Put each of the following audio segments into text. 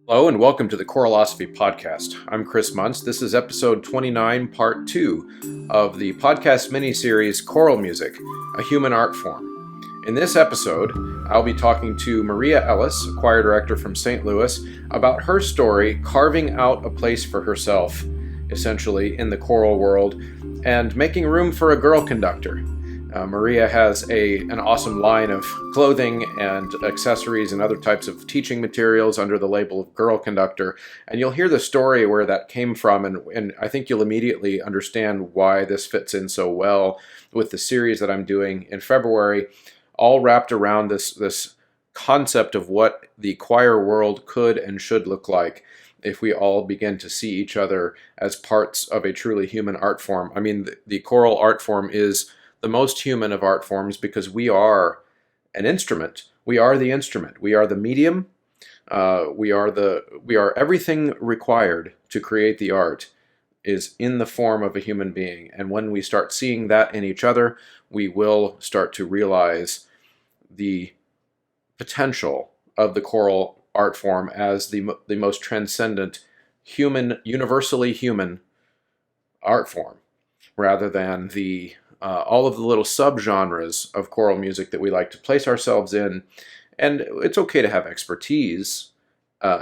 Hello and welcome to the Choralosophy Podcast. I'm Chris Muntz. This is episode 29, part 2 of the podcast mini-series Choral Music, a Human Art Form. In this episode, I'll be talking to Maria Ellis, a choir director from St. Louis, about her story carving out a place for herself, essentially, in the choral world, and making room for a girl conductor. Maria has an awesome line of clothing and accessories and other types of teaching materials under the label of Girl Conductor. And you'll hear the story where that came from, and I think you'll immediately understand why this fits in so well with the series that I'm doing in February, all wrapped around this concept of what the choir world could and should look like if we all begin to see each other as parts of a truly human art form. I mean, the choral art form is the most human of art forms because we are an instrument. We are the instrument. We are the medium. We are everything required to create the art is in the form of a human being. And when we start seeing that in each other, we will start to realize the potential of the choral art form as the most transcendent, human, universally human art form, rather than all of the little subgenres of choral music that we like to place ourselves in. And it's okay to have expertise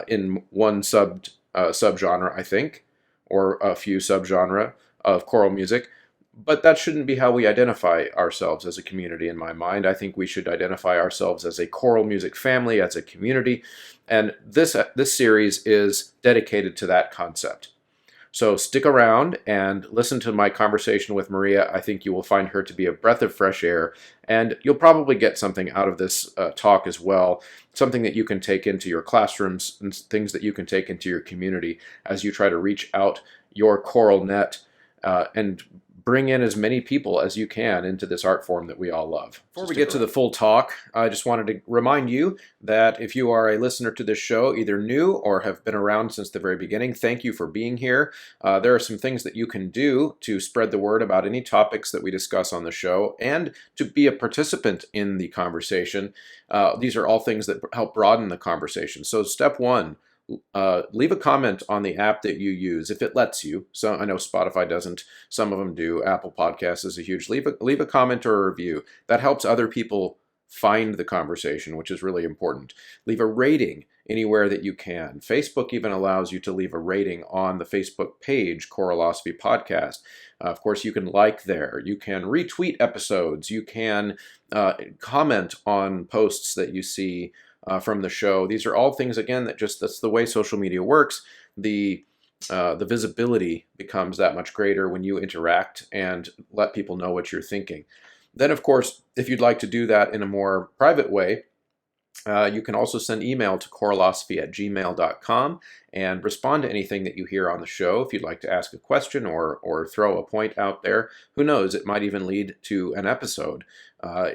in one subgenre, I think, or a few subgenre of choral music, but that shouldn't be how we identify ourselves as a community in my mind. I think we should identify ourselves as a choral music family, as a community, and this series is dedicated to that concept. So stick around and listen to my conversation with Maria. I think you will find her to be a breath of fresh air, and you'll probably get something out of this talk as well, something that you can take into your classrooms and things that you can take into your community as you try to reach out your choral net and bring in as many people as you can into this art form that we all love. Before we get to the full talk, I just wanted to remind you that if you are a listener to this show, either new or have been around since the very beginning, thank you for being here. There are some things that you can do to spread the word about any topics that we discuss on the show and to be a participant in the conversation. These are all things that help broaden the conversation. So step one, leave a comment on the app that you use if it lets you. So I know Spotify doesn't, some of them do. Apple Podcasts is a huge. Leave a comment or a review. That helps other people find the conversation, which is really important. Leave a rating anywhere that you can. Facebook even allows you to leave a rating on the Facebook page, Choralosophy Podcast. Of course, you can like there. You can retweet episodes. You can comment on posts that you see from the show. These are all things, again, that's the way social media works. The visibility becomes that much greater when you interact and let people know what you're thinking. Then, of course, if you'd like to do that in a more private way, you can also send email to choralosophy@gmail.com and respond to anything that you hear on the show. If you'd like to ask a question or throw a point out there, who knows, it might even lead to an episode.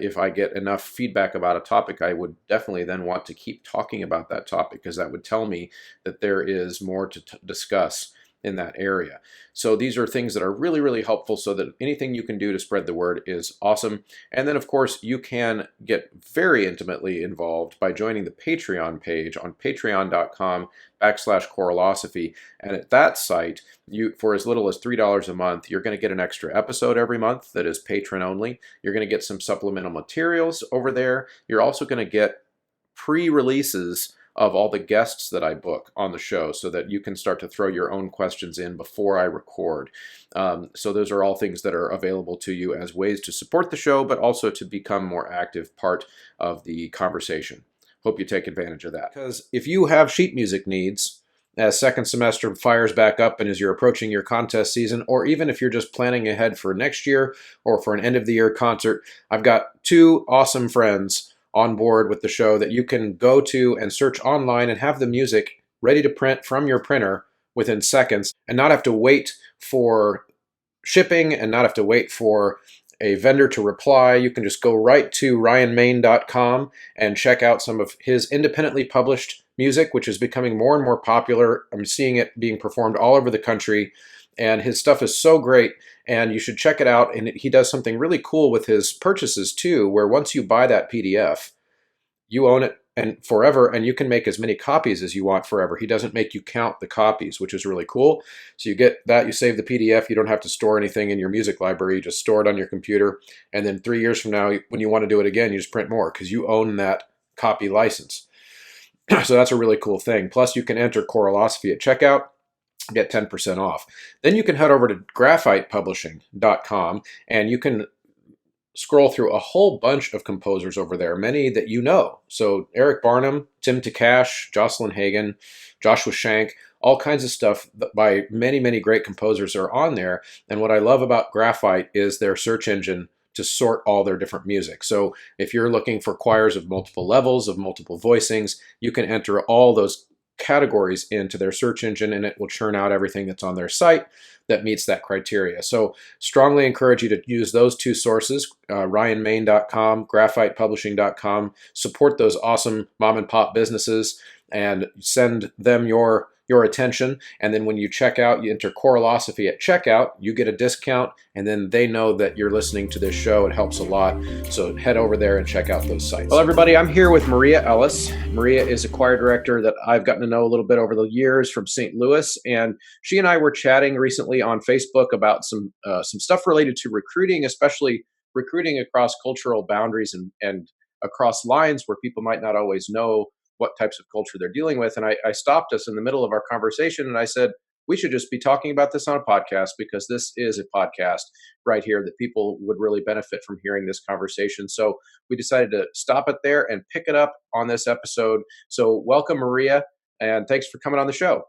If I get enough feedback about a topic, I would definitely then want to keep talking about that topic because that would tell me that there is more to discuss in that area. So these are things that are really, really helpful so that anything you can do to spread the word is awesome. And then, of course, you can get very intimately involved by joining the Patreon page on patreon.com/choralosophy. And at that site, for as little as $3 a month, you're going to get an extra episode every month that is patron only. You're going to get some supplemental materials over there. You're also going to get pre-releases of all the guests that I book on the show so that you can start to throw your own questions in before I record. So those are all things that are available to you as ways to support the show, but also to become more active part of the conversation. Hope you take advantage of that. Because if you have sheet music needs, as second semester fires back up and as you're approaching your contest season, or even if you're just planning ahead for next year or for an end of the year concert, I've got two awesome friends on board with the show that you can go to and search online and have the music ready to print from your printer within seconds and not have to wait for shipping and not have to wait for a vendor to reply. You can just go right to ryanmain.com and check out some of his independently published music, which is becoming more and more popular. I'm seeing it being performed all over the country, and his stuff is so great, and you should check it out. And he does something really cool with his purchases too, where once you buy that PDF, you own it and forever, and you can make as many copies as you want forever. He doesn't make you count the copies, which is really cool. So you get that, you save the PDF, you don't have to store anything in your music library, you just store it on your computer, and then 3 years from now, when you want to do it again, you just print more because you own that copy license. So that's a really cool thing. Plus, you can enter Choralosophy at checkout, get 10% off. Then you can head over to graphitepublishing.com and you can scroll through a whole bunch of composers over there, many that you know. So Eric Barnum, Tim Takash, Jocelyn Hagen, Joshua Shank, all kinds of stuff by many, many great composers are on there. And what I love about Graphite is their search engine to sort all their different music. So if you're looking for choirs of multiple levels, of multiple voicings, you can enter all those categories into their search engine and it will churn out everything that's on their site that meets that criteria. So strongly encourage you to use those two sources, ryanmain.com, graphitepublishing.com. Support those awesome mom and pop businesses and send them your attention. And then when you check out, you enter Choralosophy at checkout, you get a discount, and then they know that you're listening to this show. It helps a lot. So head over there and check out those sites. Well, everybody, I'm here with Maria Ellis. Maria is a choir director that I've gotten to know a little bit over the years from St. Louis. And she and I were chatting recently on Facebook about some stuff related to recruiting, especially recruiting across cultural boundaries and across lines where people might not always know what types of culture they're dealing with. And I stopped us in the middle of our conversation and I said, we should just be talking about this on a podcast because this is a podcast right here that people would really benefit from hearing this conversation. So we decided to stop it there and pick it up on this episode. So welcome, Maria, and thanks for coming on the show.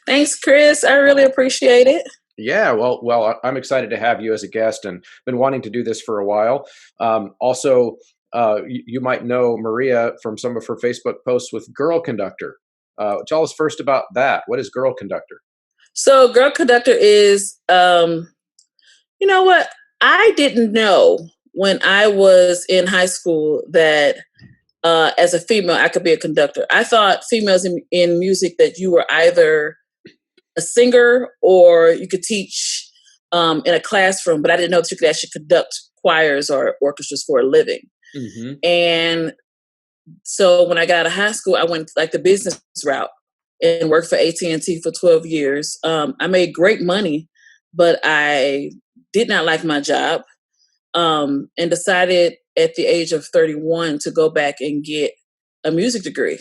Thanks, Chris. I really appreciate it. Yeah, well, I'm excited to have you as a guest and been wanting to do this for a while. Also, you might know Maria from some of her Facebook posts with Girl Conductor. Tell us first about that. What is Girl Conductor? So Girl Conductor is, you know what? I didn't know when I was in high school that as a female, I could be a conductor. I thought females in music that you were either a singer or you could teach in a classroom, but I didn't know that you could actually conduct choirs or orchestras for a living. Mm-hmm. And so when I got out of high school, I went like the business route and worked for AT&T for 12 years. I made great money, but I did not like my job and decided at the age of 31 to go back and get a music degree.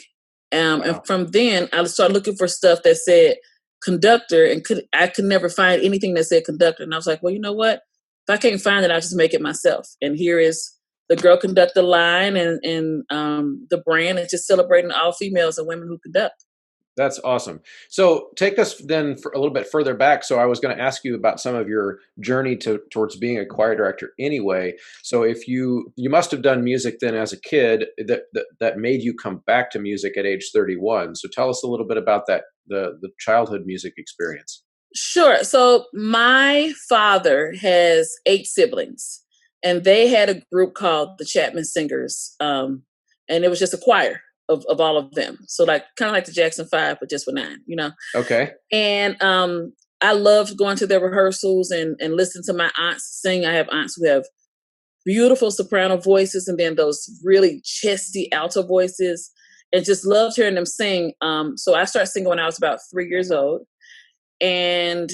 Wow. And from then, I started looking for stuff that said conductor, and I could never find anything that said conductor. And I was like, well, you know what? If I can't find it, I'll just make it myself. And here is the Girl Conductor line and the brand is just celebrating all females and women who conduct. That's awesome. So take us then for a little bit further back. So I was going to ask you about some of your journey towards being a choir director anyway. So if you must have done music then as a kid that made you come back to music at age 31. So tell us a little bit about that, the childhood music experience. Sure. So my father has 8 siblings. And they had a group called the Chapman Singers. And it was just a choir of all of them. So like kind of like the Jackson 5, but just with 9, you know? Okay. And I loved going to their rehearsals and listening to my aunts sing. I have aunts who have beautiful soprano voices and then those really chesty alto voices and just loved hearing them sing. So I started singing when I was about 3 years old. And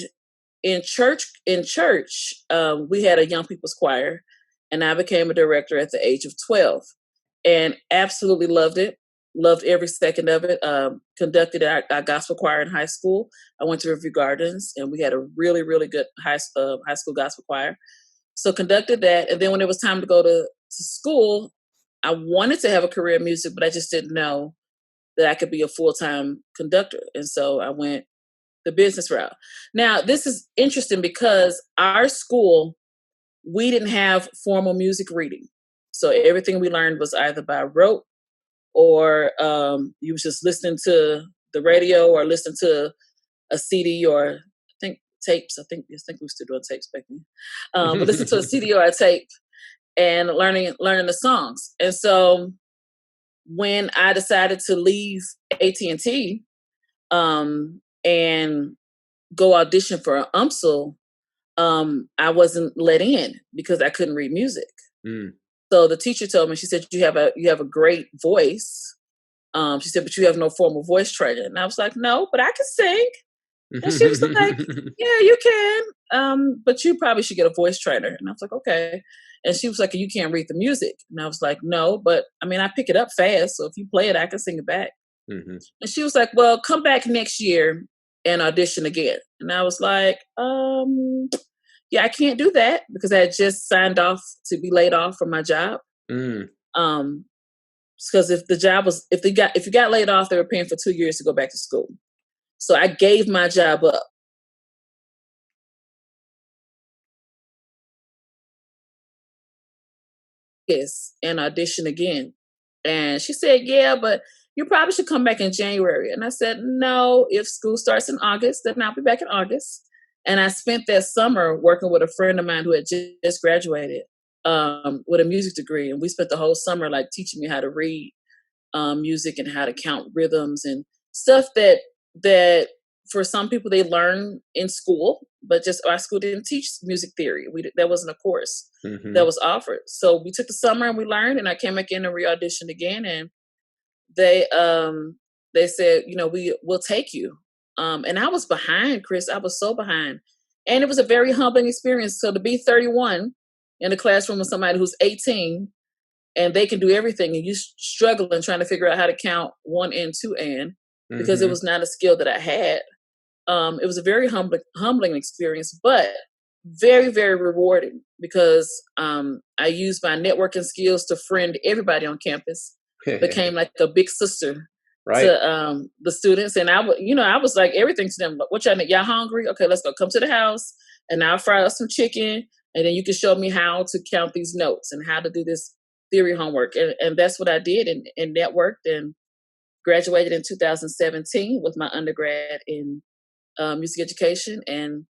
in church, we had a young people's choir. And I became a director at the age of 12 and absolutely loved it. Loved every second of it. Conducted our gospel choir in high school. I went to Review Gardens and we had a really, really good high school gospel choir. So conducted that. And then when it was time to go to school, I wanted to have a career in music, but I just didn't know that I could be a full-time conductor. And so I went the business route. Now, this is interesting because our school, we didn't have formal music reading. So everything we learned was either by rote or you was just listening to the radio or listening to a CD or I think tapes. I think we were still doing tapes back then. But listen to a CD or a tape and learning the songs. And so when I decided to leave AT&T and go audition for an UMSL, I wasn't let in because I couldn't read music. So the teacher told me, she said, you have a great voice, She said, but you have no formal voice training. And I was like, no, but I can sing. And she was like, yeah, you can. But you probably should get a voice trainer. And I was like, okay. And she was like, you can't read the music. And I was like, no, but I mean, I pick it up fast. So if you play it, I can sing it back. Mhm. And she was like, well, come back next year and audition again. And I was like, yeah, I can't do that because I had just signed off to be laid off from my job. Mm. Um, because if you got laid off, they were paying for 2 years to go back to school. So I gave my job up. Yes, and audition again. And she said, yeah, but you probably should come back in January. And I said, no, if school starts in August, then I'll be back in August. And I spent that summer working with a friend of mine who had just graduated with a music degree. And we spent the whole summer like teaching me how to read music and how to count rhythms and stuff that for some people they learn in school, but just our school didn't teach music theory. That wasn't a course that Mhm. was offered. So we took the summer and we learned, and I came back in and re-auditioned again, and they they said, we'll take you. And I was behind, Chris. I was so behind, and it was a very humbling experience. So to be 31 in a classroom with somebody who's 18 and they can do everything, and you struggling trying to figure out how to count one and two and because it Mhm. was not a skill that I had. It was a very humbling experience, but very, very rewarding because I used my networking skills to friend everybody on campus, became like a big sister Right. to the students. And I was like everything to them. What y'all need? Y'all hungry? Okay, let's go. Come to the house and I'll fry up some chicken. And then you can show me how to count these notes and how to do this theory homework. And that's what I did and networked and graduated in 2017 with my undergrad in music education and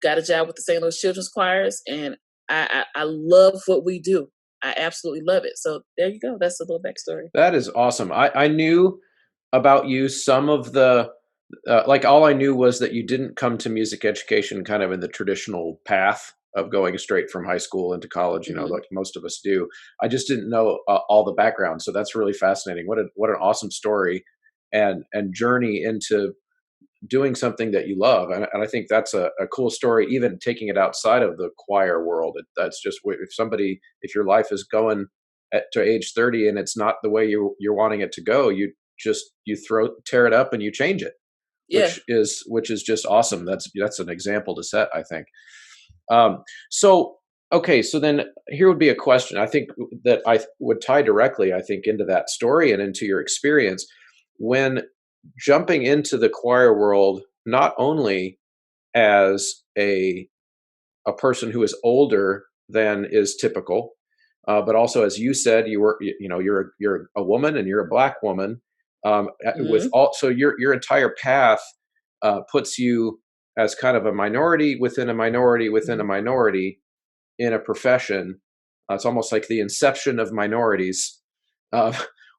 got a job with the St. Louis Children's Choirs. And I love what we do. I absolutely love it. So there you go. That's a little backstory. That is awesome. I knew about you some of the like all I knew was that you didn't come to music education kind of in the traditional path of going straight from high school into college, Hmm. like most of us do. I just didn't know all the background. So that's really fascinating. What an awesome story and journey into doing something that you love. And I think that's a cool story, even taking it outside of the choir world. That's just if your life is going to age 30 and it's not the way you're wanting it to go, you tear it up and you change it, Yeah. which is just awesome. That's an example to set, I think. So, okay, so then here would be a question I think that would tie directly, I think, into that story and into your experience when jumping into the choir world, not only as a person who is older than is typical, but also as you said, you're a woman and you're a black woman. With Hmm. all so your entire path puts you as kind of a minority within a minority within a Hmm. minority in a profession. It's almost like the inception of minorities, uh,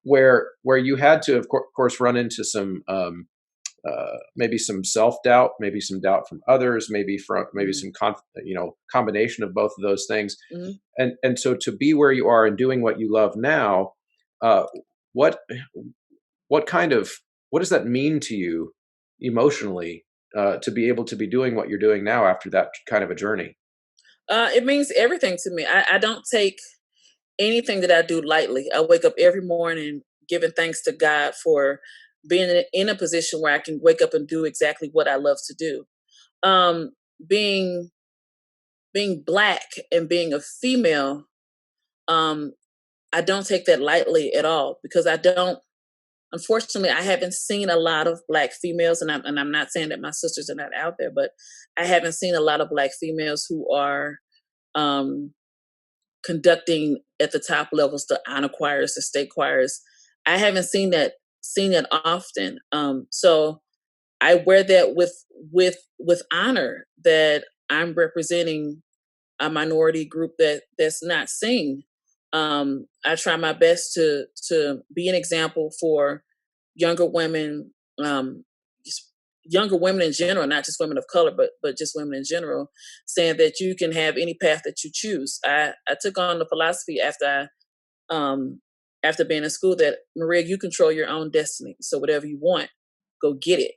where you had to, of course, run into some maybe some self doubt, maybe some doubt from others, maybe Hmm. some combination of both of those things, Hmm. and so to be where you are and doing what you love now, uh, what what kind of what does that mean to you emotionally to be able to be doing what you're doing now after that kind of a journey? It means everything to me. I don't take anything that I do lightly. I wake up every morning giving thanks to God for being in a position where I can wake up and do exactly what I love to do. Um, being being black and being a female, um, I don't take that lightly at all because I don't. Unfortunately, I haven't seen a lot of black females, and I'm not saying that my sisters are not out there, but I haven't seen a lot of black females who are um, conducting at the top levels, the honor choirs, the state choirs. I haven't seen that often. So I wear that with honor that I'm representing a minority group that's not seen. I try my best to be an example for younger women, just younger women in general, not just women of color, but just women in general, saying that you can have any path that you choose. I took on the philosophy after I after being in school that, Maria, you control your own destiny. So whatever you want, go get it.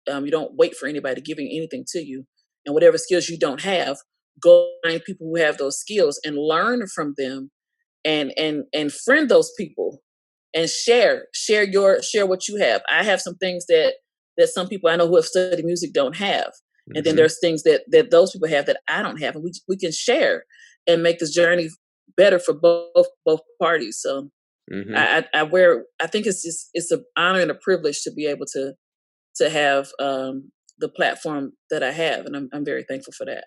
You don't wait for anybody giving anything to you. And whatever skills you don't have, go find people who have those skills and learn from them, and friend those people, and share what you have. I have some things that some people I know who have studied music don't have. And then Hmm. there's things that those people have that I don't have. And we can share and make this journey better for both parties. So Hmm. I think it's an honor and a privilege to be able to have the platform that I have, and I'm very thankful for that.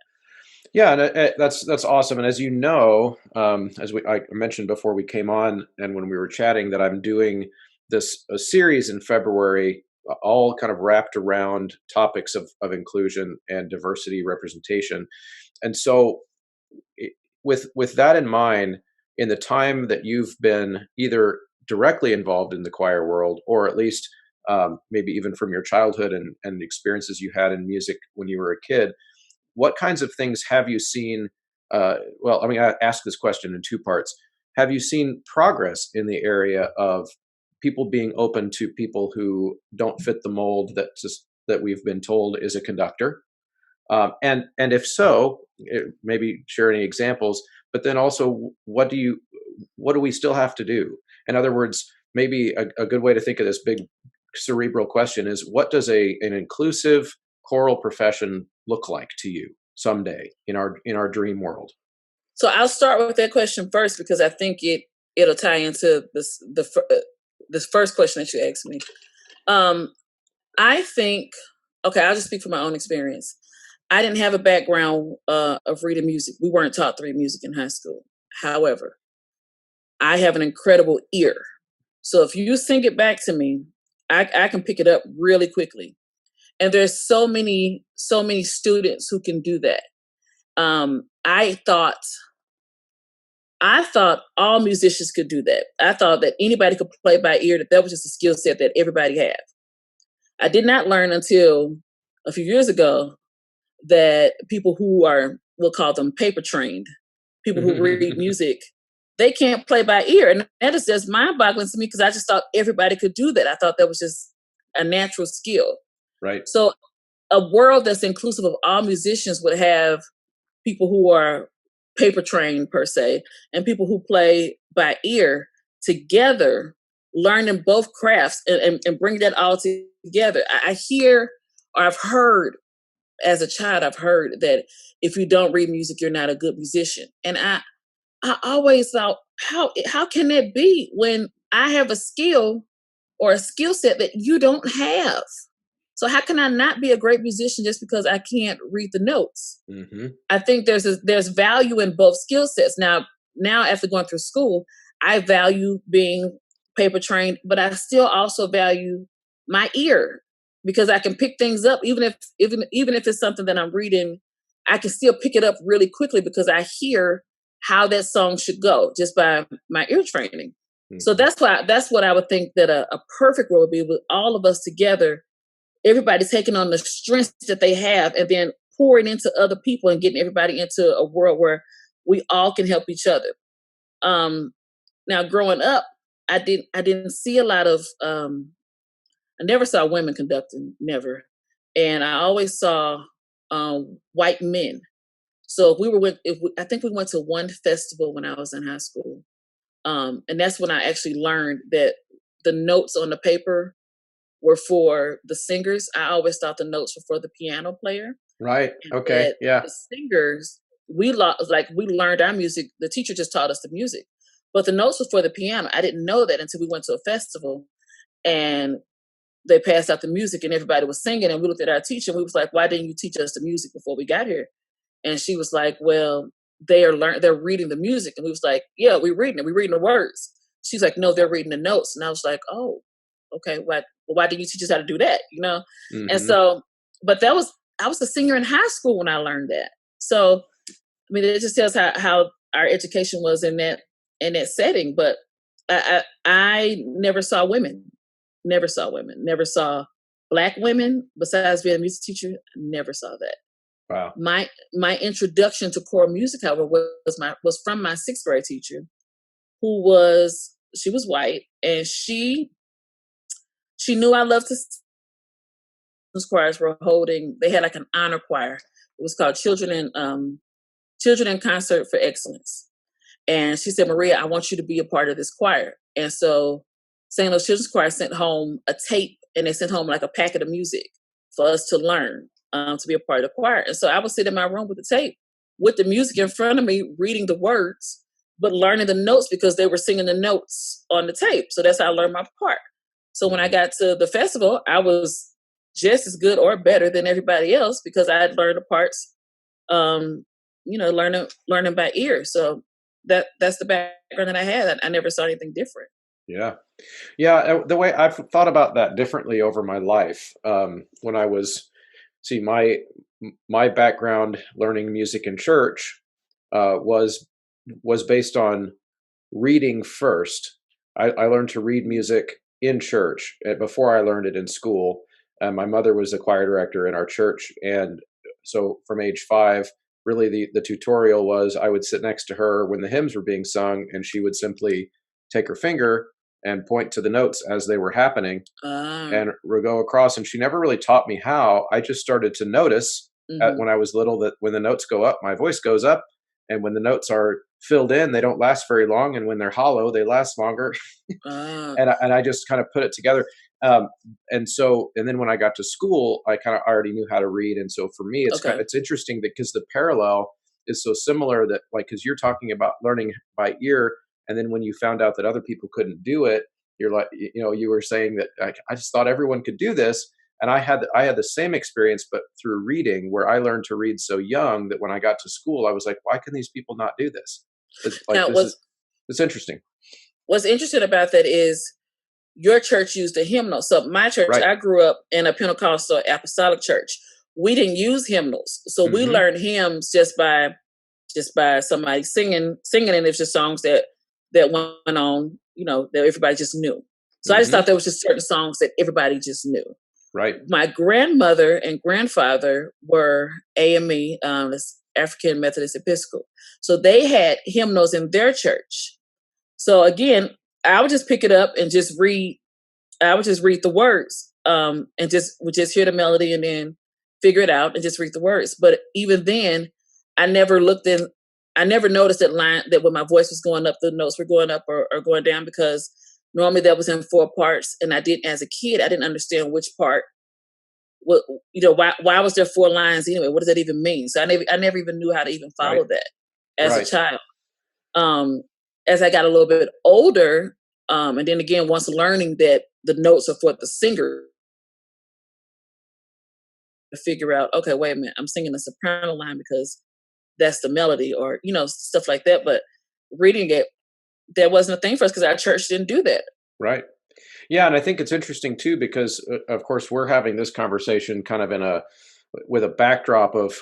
Yeah, and that's awesome. And as you know, I mentioned before we came on, and when we were chatting, that I'm doing this a series in February, all kind of wrapped around topics of inclusion and diversity representation. And so, i- with that in mind, in the time that you've been either directly involved in the choir world, or at least maybe even from your childhood and experiences you had in music when you were a kid, what kinds of things have you seen? Well, I mean, I ask this question in two parts. Have you seen progress in the area of people being open to people who don't fit the mold that we've been told is a conductor? And if so, maybe share any examples. But then also, what do we still have to do? In other words, maybe a good way to think of this big cerebral question is, what does an inclusive choral profession look like to you someday in our dream world? So I'll start with that question first because I think it'll tie into this first question that you asked me. Um, I think, okay, I'll just speak from my own experience. I didn't have a background of reading music. We weren't taught to read music in high school. However, I have an incredible ear. So if you sing it back to me, I can pick it up really quickly. And there's so many students who can do that. Um, I thought I thought all musicians could do that. I thought that anybody could play by ear, that was just a skill set that everybody had. I did not learn until a few years ago that people who are, we'll call them paper trained, people who read music, they can't play by ear. And that is just mind boggling to me because I just thought everybody could do that. I thought that was just a natural skill. Right. So a world that's inclusive of all musicians would have people who are paper trained per se and people who play by ear together, learning both crafts and bring that all together. I hear, or I've heard as a child, I've heard that if you don't read music, you're not a good musician. And I always thought, how can that be when I have a skill or a skill set that you don't have? So how can I not be a great musician just because I can't read the notes? Hmm. I think there's value in both skill sets. Now after going through school, I value being paper trained, but I still also value my ear because I can pick things up even if it's something that I'm reading, I can still pick it up really quickly because I hear how that song should go just by my ear training. So Hmm. that's what I would think that a perfect role would be, with all of us together, everybody taking on the strengths that they have and then pouring into other people and getting everybody into a world where we all can help each other. Um, Now, growing up, I didn't see a lot of. I never saw women conducting, never, and I always saw white men. So if we were with, if we, I think we went to one festival when I was in high school, and that's when I actually learned that the notes on the paper were for the singers. I always thought the notes were for the piano player, Right. and Okay. that Yeah. the singers, we learned our music. The teacher just taught us the music, but the notes were for the piano. I didn't know that until we went to a festival and they passed out the music and everybody was singing. And we looked at our teacher and we was like, "Why didn't you teach us the music before we got here?" And she was like, "Well, they're reading the music." And we was like, "Yeah, we're reading it. We're reading the words." She's like, "No, they're reading the notes." And I was like, "Oh, okay. Why didn't you teach us how to do that?" And Hmm. so, but I was a senior in high school when I learned that. So I mean, it just tells how our education was in that setting. But I never saw women, never saw black women. Besides being a music teacher, never saw that. Wow. My introduction to choral music, however, was from my sixth grade teacher, who was She was white, and she knew I loved to choirs were holding. They had like an honor choir. It was called Children in Concert for Excellence. And she said, Maria, I want you to be a part of this choir. And so St. Louis Children's Choir sent home a tape, and they sent home like a packet of music for us to learn, to be a part of the choir. And so I would sit in my room with the tape with the music in front of me, reading the words, but learning the notes because they were singing the notes on the tape. So that's how I learned my part. So when I got to the festival, I was just as good or better than everybody else because I had learned the parts, learning by ear. So that's the background that I had. I never saw anything different. Yeah. Yeah. The way I've thought about that differently over my life, when I was, see, my background learning music in church was based on reading first. I learned to read music in church before I learned it in school. My mother was the choir director in our church, and so from age 5, really the tutorial was I would sit next to her when the hymns were being sung, and she would simply take her finger and point to the notes as they were happening, Ah, and would go across. And she never really taught me how. I just started to notice hmm when I was little that when the notes go up, my voice goes up, and when the notes are filled in, they don't last very long, and when they're hollow, they last longer. ah, And I just kind of put it together. And then when I got to school, I kind of already knew how to read. And so for me, okay. it's interesting because the parallel is so similar that, like, because you're talking about learning by ear, and then when you found out that other people couldn't do it, you're like, you were saying that I just thought everyone could do this. And I had the same experience, but through reading, where I learned to read so young that when I got to school, I was like, why can these people not do this? It's like, Now, this is, it's interesting. what's interesting about that is your church used a hymnal. So my church, Right. I grew up in a Pentecostal apostolic church. We didn't use hymnals, so we Hmm. learned hymns just by somebody singing, and it's just songs that went on, that everybody just knew. So I just thought Hmm. there was just certain songs that everybody just knew. Right. My grandmother and grandfather were AME, that's African Methodist Episcopal. So they had hymnals in their church. So again, I would just pick it up and just read. I would just read the words, and would just hear the melody and then figure it out and just read the words. But even then, I never looked in. I never noticed that when my voice was going up, the notes were going up or going down because normally that was in 4 parts, and I didn't. As a kid, I didn't understand which part. What why was there 4 lines anyway? What does that even mean? So I never even knew how to even Right. follow that as a Right. child. Um, as I got a little bit older, and then again, once learning that the notes are for the singer to figure out, okay, wait a minute, I'm singing a soprano line because that's the melody, or stuff like that. But reading it, that wasn't a thing for us because our church didn't do that. Right. Yeah, and I think it's interesting too because, of course, we're having this conversation kind of in a with a backdrop of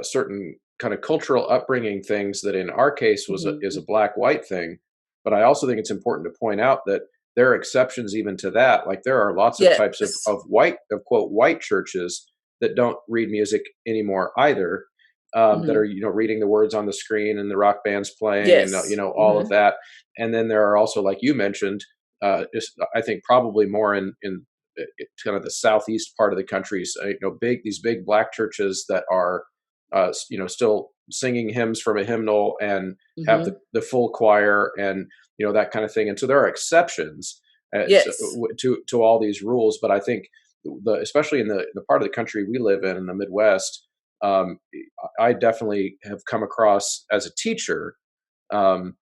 certain kind of cultural upbringing things that, in our case, is a Hmm. black white thing. But I also think it's important to point out that there are exceptions even to that. Like, there are lots of types Yes. of quote white churches that don't read music anymore either. That Hmm. are reading the words on the screen and the rock bands playing, and Yes. all of Hmm. that. And then there are also, like you mentioned, I think probably more in kind of the southeast part of the countries, these big black churches that are, still singing hymns from a hymnal and have Hmm. the full choir and that kind of thing. And so there are exceptions Yes. to all these rules, but I think especially in the part of the country we live in the Midwest, um, I definitely have come across as a teacher. Um,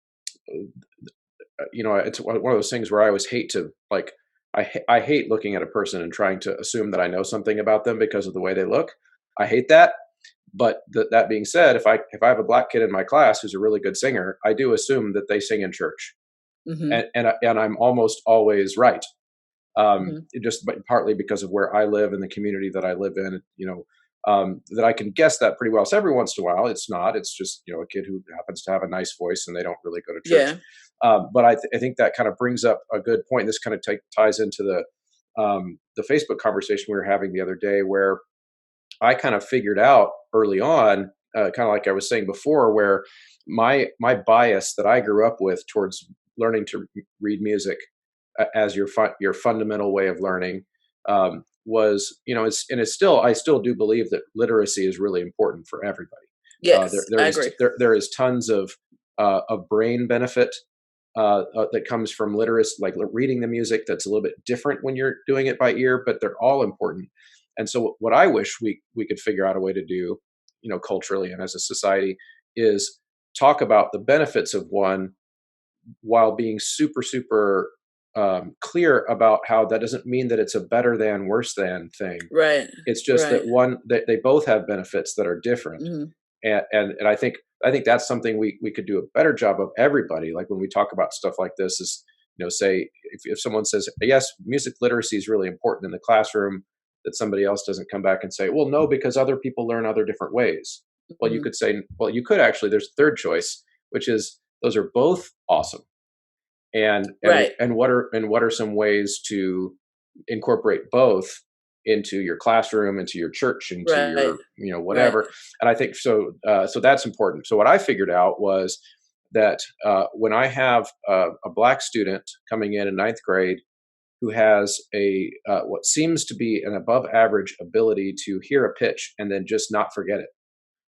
it's one of those things where I always hate to, like, I hate looking at a person and trying to assume that I know something about them because of the way they look. I hate that. But that being said, if I have a black kid in my class who's a really good singer, I do assume that they sing in church, Hmm. and I'm almost always right. Hmm. Just but partly because of where I live and the community that I live in, that I can guess that pretty well. So every once in a while, it's not. It's just a kid who happens to have a nice voice and they don't really go to church. Yeah. But I think that kind of brings up a good point. This kind of ties into the Facebook conversation we were having the other day, where I kind of figured out early on, kind of like I was saying before, where my bias that I grew up with towards learning to read music as your fundamental way of learning was, it's still, I still do believe that literacy is really important for everybody. Yes, There I is agree. there is tons of brain benefit that comes from literacy, like reading the music. That's a little bit different when you're doing it by ear, but they're all important. And so, what I wish we could figure out a way to do, culturally and as a society, is talk about the benefits of one while being super super clear about how that doesn't mean that it's a better than worse than thing. Right, It's just right. that one that they both have benefits that are different. Mhm. And I think that's something we could do a better job of, everybody, like when we talk about stuff like this, is, say, if someone says yes, music literacy is really important in the classroom, that somebody else doesn't come back and say, well, no, because other people learn other different ways. Well, you Mhm. could say, well, you could actually, there's a third choice, which is those are both awesome. Right, And what are some ways to incorporate both into your classroom, into your church, into right, your, right. whatever. And I think so. So that's important. So what I figured out was that when I have a black student coming in ninth grade who has a what seems to be an above average ability to hear a pitch and then just not forget it,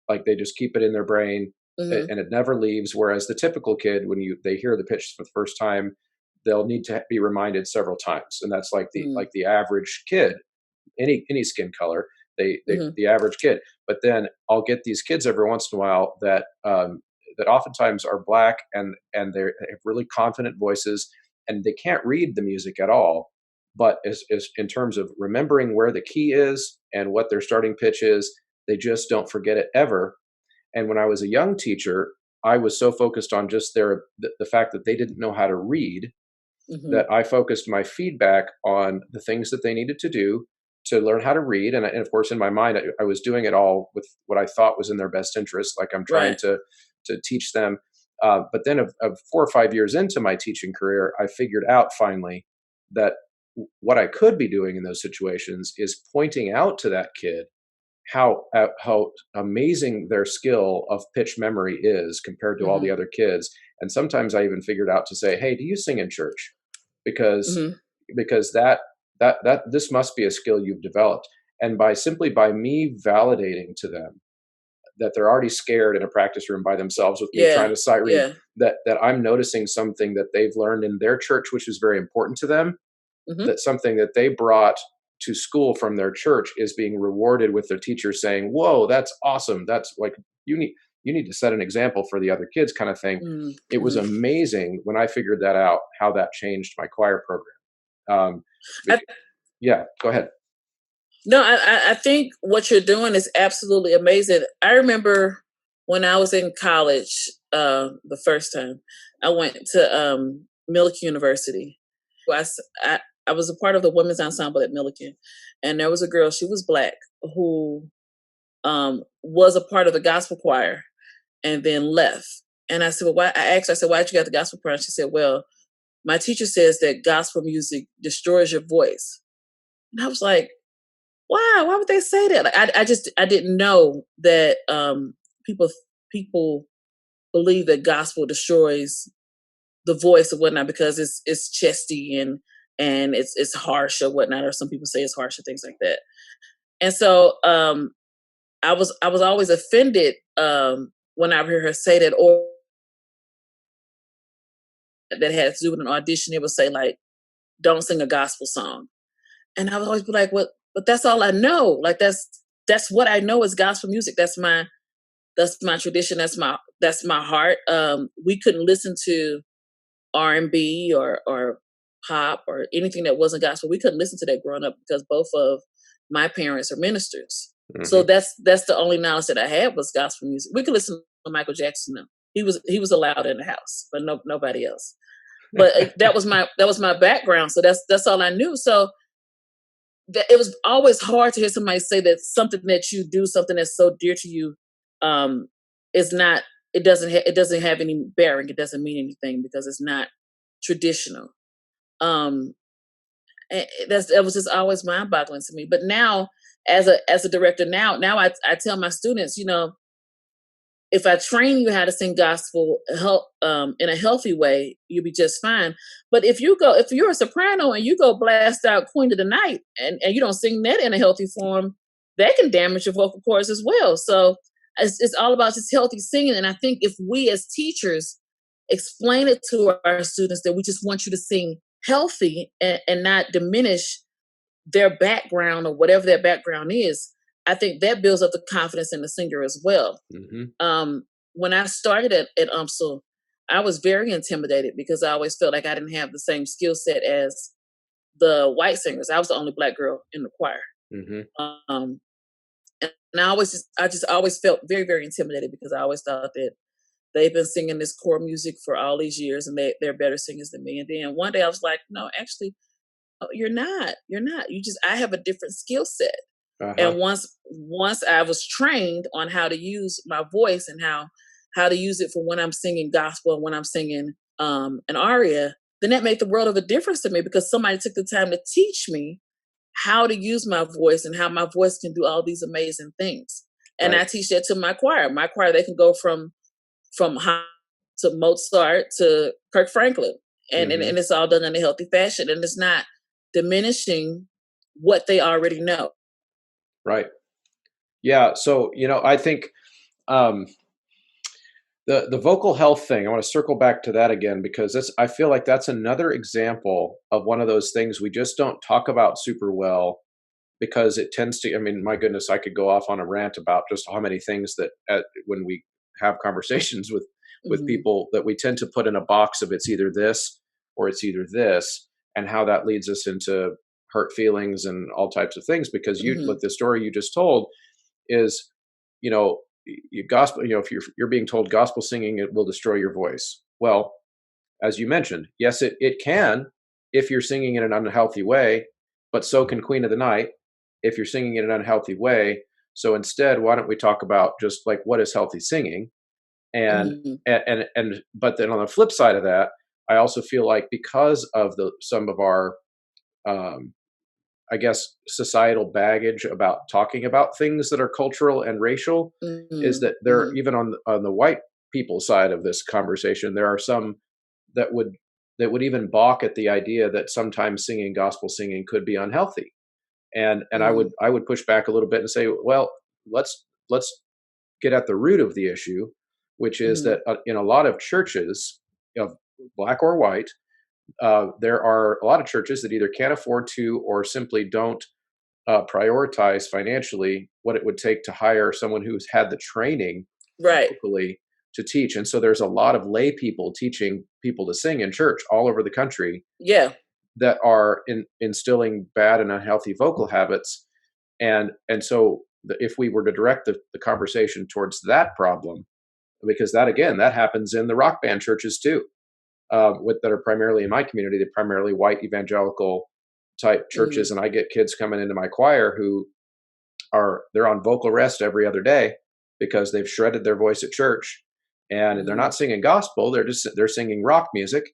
like they just keep it in their brain, Mhm. and it never leaves. Whereas the typical kid, when they hear the pitch for the first time, they'll need to be reminded several times, and that's like the Mhm. average kid, any skin color, Mhm. the average kid. But then I'll get these kids every once in a while that oftentimes are black, and they have really confident voices, and they can't read the music at all. But as in terms of remembering where the key is and what their starting pitch is, they just don't forget it ever. And when I was a young teacher, I was so focused on just the fact that they didn't know how to read, Mhm. that I focused my feedback on the things that they needed to do to learn how to read. And of course, in my mind, I was doing it all with what I thought was in their best interest. Like I'm trying Right. to teach them. But then, of 4 or 5 years into my teaching career, I figured out finally that what I could be doing in those situations is pointing out to that kid how amazing their skill of pitch memory is compared to all the Mhm. other kids. And sometimes I even figured out to say, hey, do you sing in church? because Mhm. because that this must be a skill you've developed. And by me validating to them that they're already scared in a practice room by themselves with me trying Yeah, to sight read, yeah. that I'm noticing something that they've learned in their church, which is very important to them, Mhm. that something that they brought to school from their church is being rewarded with their teacher saying, whoa, that's awesome, that's like, you need you need to set an example for the other kids, kind of thing. Mm, It was mhm. amazing when I figured that out, how that changed my choir program. um, I yeah, go ahead. No, I think what you're doing is absolutely amazing. I remember when I was in college, the first time I went to Millikan University. I, s- I I was a part of the women's ensemble at Millikan, and there was a girl. She was black who was a part of the gospel choir and then left. And I said, "Well, why?" I asked her. I said, "Why'd you got the gospel choir?" And she said, "Well, my teacher says that gospel music destroys your voice." And I was like, why? Why would they say that? Like, I didn't know that people people believe that gospel destroys the voice or whatnot because it's chesty and it's harsh or whatnot, or some people say it's harsh or things like that. And so I was always offended when I hear her say that, or that had to do with an audition. It would say like, "Don't sing a gospel song," and I would always be like, "What? But that's all I know. Like that's what I know is gospel music. That's my tradition. That's my heart." We couldn't listen to R&B or pop or anything that wasn't gospel. We couldn't listen to that growing up because both of my parents are ministers. So Hmm. that's the only knowledge that I had was gospel music. We could listen to Michael Jackson though. He was allowed in the house, but nobody else. But that was my background. So that's all I knew. So it was always hard to hear somebody say that something that you do, something that's so dear to you, um, is not. It doesn't have any bearing. It doesn't mean anything because it's not traditional. Um, that was just always mind boggling to me. But now, as a director, now I tell my students, if I train you how to sing gospel in a healthy way, you'll be just fine. But if you're a soprano and you go blast out Queen of the Night and you don't sing that in a healthy form, that can damage your vocal cords as well. So it's all about just healthy singing. And I think if we as teachers explain it to our students that we just want you to sing healthy and not diminish their background or whatever their background is, I think that builds up the confidence in the singer as well. When I started at UMSL, I was very intimidated because I always felt like I didn't have the same skill set as the white singers. I was the only Black girl in the choir. Um, and I just always felt very, very intimidated because I always thought that they've been singing this core music for all these years and they're better singers than me. And then one day I was like, no, actually, you're not. You're not. I have a different skill set. And once I was trained on how to use my voice and how to use it for when I'm singing gospel and when I'm singing an aria, then that made the world of a difference to me because somebody took the time to teach me how to use my voice and how my voice can do all these amazing things. And I teach that to my choir. My choir, they can go from to Mozart to Kirk Franklin, and it's all done in a healthy fashion, and it's not diminishing what they already know. Right. Yeah. So, I think the vocal health thing, I want to circle back to that again, because I feel like that's another example of one of those things we just don't talk about super well because it tends to, I mean, my goodness, I could go off on a rant about just how many things that when we have conversations with people that we tend to put in a box of it's either this or it's either this, and how that leads us into hurt feelings and all types of things. Because like the story you just told is, gospel, if you're being told gospel singing, it will destroy your voice. Well, as you mentioned, yes, it can if you're singing in an unhealthy way, but so can Queen of the Night if you're singing in an unhealthy way. So instead, why don't we talk about just like what is healthy singing? But then on the flip side of that, I also feel like because of some of our I guess societal baggage about talking about things that are cultural and racial, is that there, even on the white people side of this conversation, there are some that would even balk at the idea that sometimes singing gospel singing could be unhealthy. And I would push back a little bit and say, well, let's get at the root of the issue, which is that in a lot of churches, of Black or white, there are a lot of churches that either can't afford to or simply don't prioritize financially what it would take to hire someone who's had the training locally to teach. And so there's a lot of lay people teaching people to sing in church all over the country that are instilling bad and unhealthy vocal habits. And so if we were to direct the conversation towards that problem, because that happens in the rock band churches too, that are primarily in my community, they're primarily white evangelical type churches. And I get kids coming into my choir who they're on vocal rest every other day because they've shredded their voice at church, and they're not singing gospel. They're singing rock music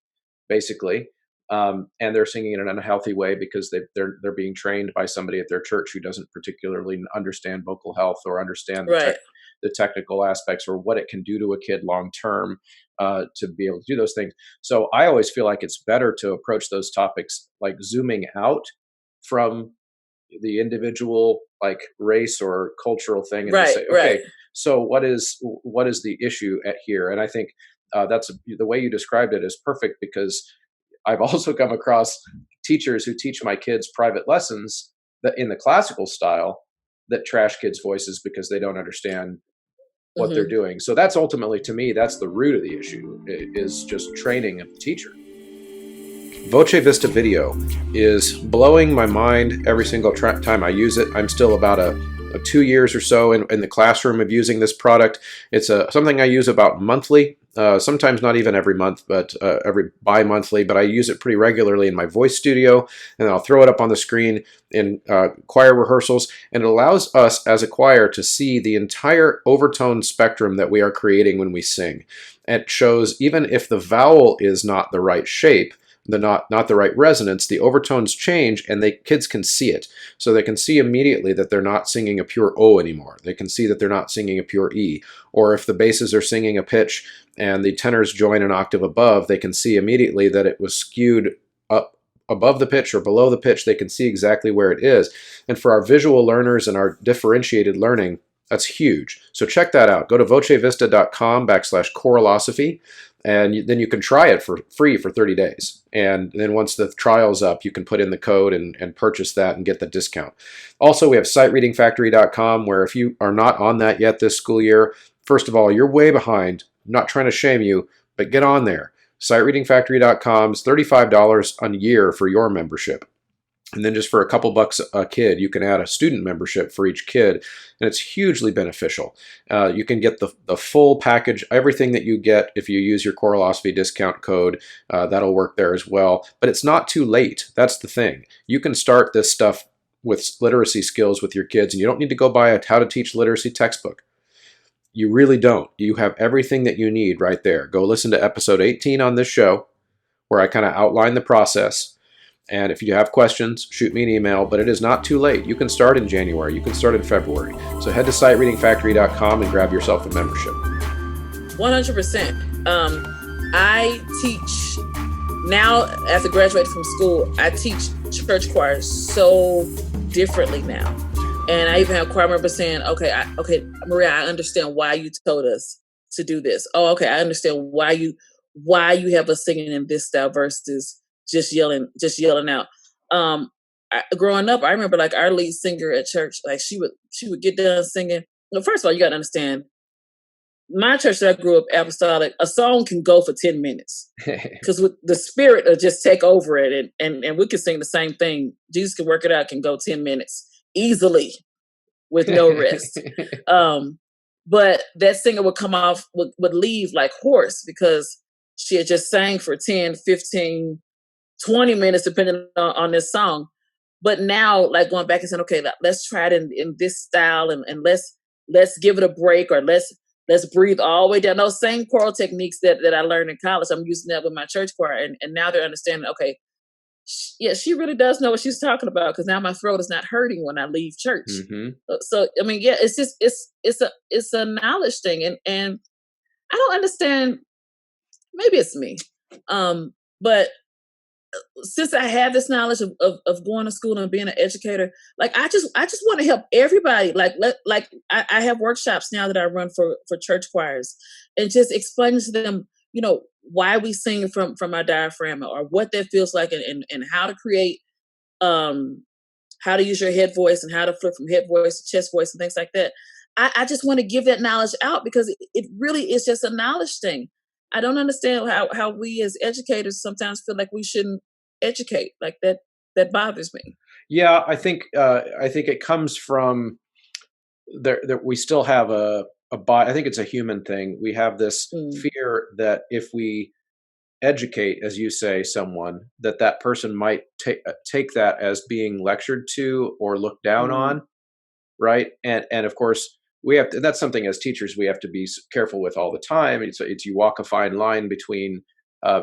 basically. And they're singing in an unhealthy way because they're being trained by somebody at their church who doesn't particularly understand vocal health or understand the technical aspects or what it can do to a kid long term to be able to do those things. So I always feel like it's better to approach those topics like zooming out from the individual like race or cultural thing and just say, okay, so what is the issue at here? And I think that's the way you described it is perfect, because I've also come across teachers who teach my kids private lessons that in the classical style that trash kids' voices because they don't understand what they're doing. So that's ultimately, to me, that's the root of the issue, is just training of the teacher. Voce Vista Video is blowing my mind every single time I use it. I'm still about a 2 years or so in the classroom of using this product. It's something I use about monthly, sometimes not even every month, but every bi-monthly, but I use it pretty regularly in my voice studio, and I'll throw it up on the screen in choir rehearsals, and it allows us as a choir to see the entire overtone spectrum that we are creating when we sing. It shows even if the vowel is not the right shape, the not the right resonance, the overtones change, and kids can see it. So they can see immediately that they're not singing a pure O anymore. They can see that they're not singing a pure E. Or if the basses are singing a pitch and the tenors join an octave above, they can see immediately that it was skewed up above the pitch or below the pitch. They can see exactly where it is. And for our visual learners and our differentiated learning, that's huge. So check that out. Go to vocevista.com/choralosophy, and then you can try it for free for 30 days. And then once the trial's up, you can put in the code and purchase that and get the discount. Also, we have sightreadingfactory.com, where if you are not on that yet this school year, first of all, you're way behind. I'm not trying to shame you, but get on there. Sightreadingfactory.com is $35 a year for your membership. And then just for a couple bucks a kid, you can add a student membership for each kid, and it's hugely beneficial. You can get the full package, everything that you get if you use your Choralosophy discount code. That'll work there as well. But it's not too late. That's the thing. You can start this stuff with literacy skills with your kids, and you don't need to go buy a How to Teach Literacy textbook. You really don't. You have everything that you need right there. Go listen to episode 18 on this show, where I kind of outline the process. And if you have questions, shoot me an email, but it is not too late. You can start in January. You can start in February. So head to sightreadingfactory.com and grab yourself a membership. 100%. I teach now, after graduating from school, I teach church choir so differently now. And I even have choir members saying, okay, Maria, I understand why you told us to do this. Oh, okay, I understand why you have us singing in this style versus just yelling out. Growing up, I remember like our lead singer at church, like she would get done singing. Well, first of all, you got to understand, my church that I grew up, apostolic, a song can go for 10 minutes because the spirit will just take over it, and we can sing the same thing. Jesus can work it out, can go 10 minutes easily with no rest. But that singer would come off, would leave like hoarse because she had just sang for 10, 15, 20 minutes, depending on this song. But now, like going back and saying, okay, let's try it in this style, and let's give it a break, or let's breathe all the way down. Those same choral techniques that I learned in college, I'm using that with my church choir, and now they're understanding, okay, she really does know what she's talking about, because now my throat is not hurting when I leave church. Mm-hmm. So I mean, yeah, it's just it's a knowledge thing, and I don't understand. Maybe it's me, but since I have this knowledge of going to school and being an educator, like I just want to help everybody. Like I have workshops now that I run for church choirs, and just explaining to them, why we sing from our diaphragm, or what that feels like, and how to create, how to use your head voice, and how to flip from head voice to chest voice and things like that. I just want to give that knowledge out, because it really is just a knowledge thing. I don't understand how we as educators sometimes feel like we shouldn't educate. Like that bothers me. Yeah, I think it comes from there. We still have I think it's a human thing. We have this fear that if we educate, as you say, someone, that person might take that as being lectured to or looked down on, right? And of course, we have to, that's something as teachers we have to be careful with all the time. It's you walk a fine line between,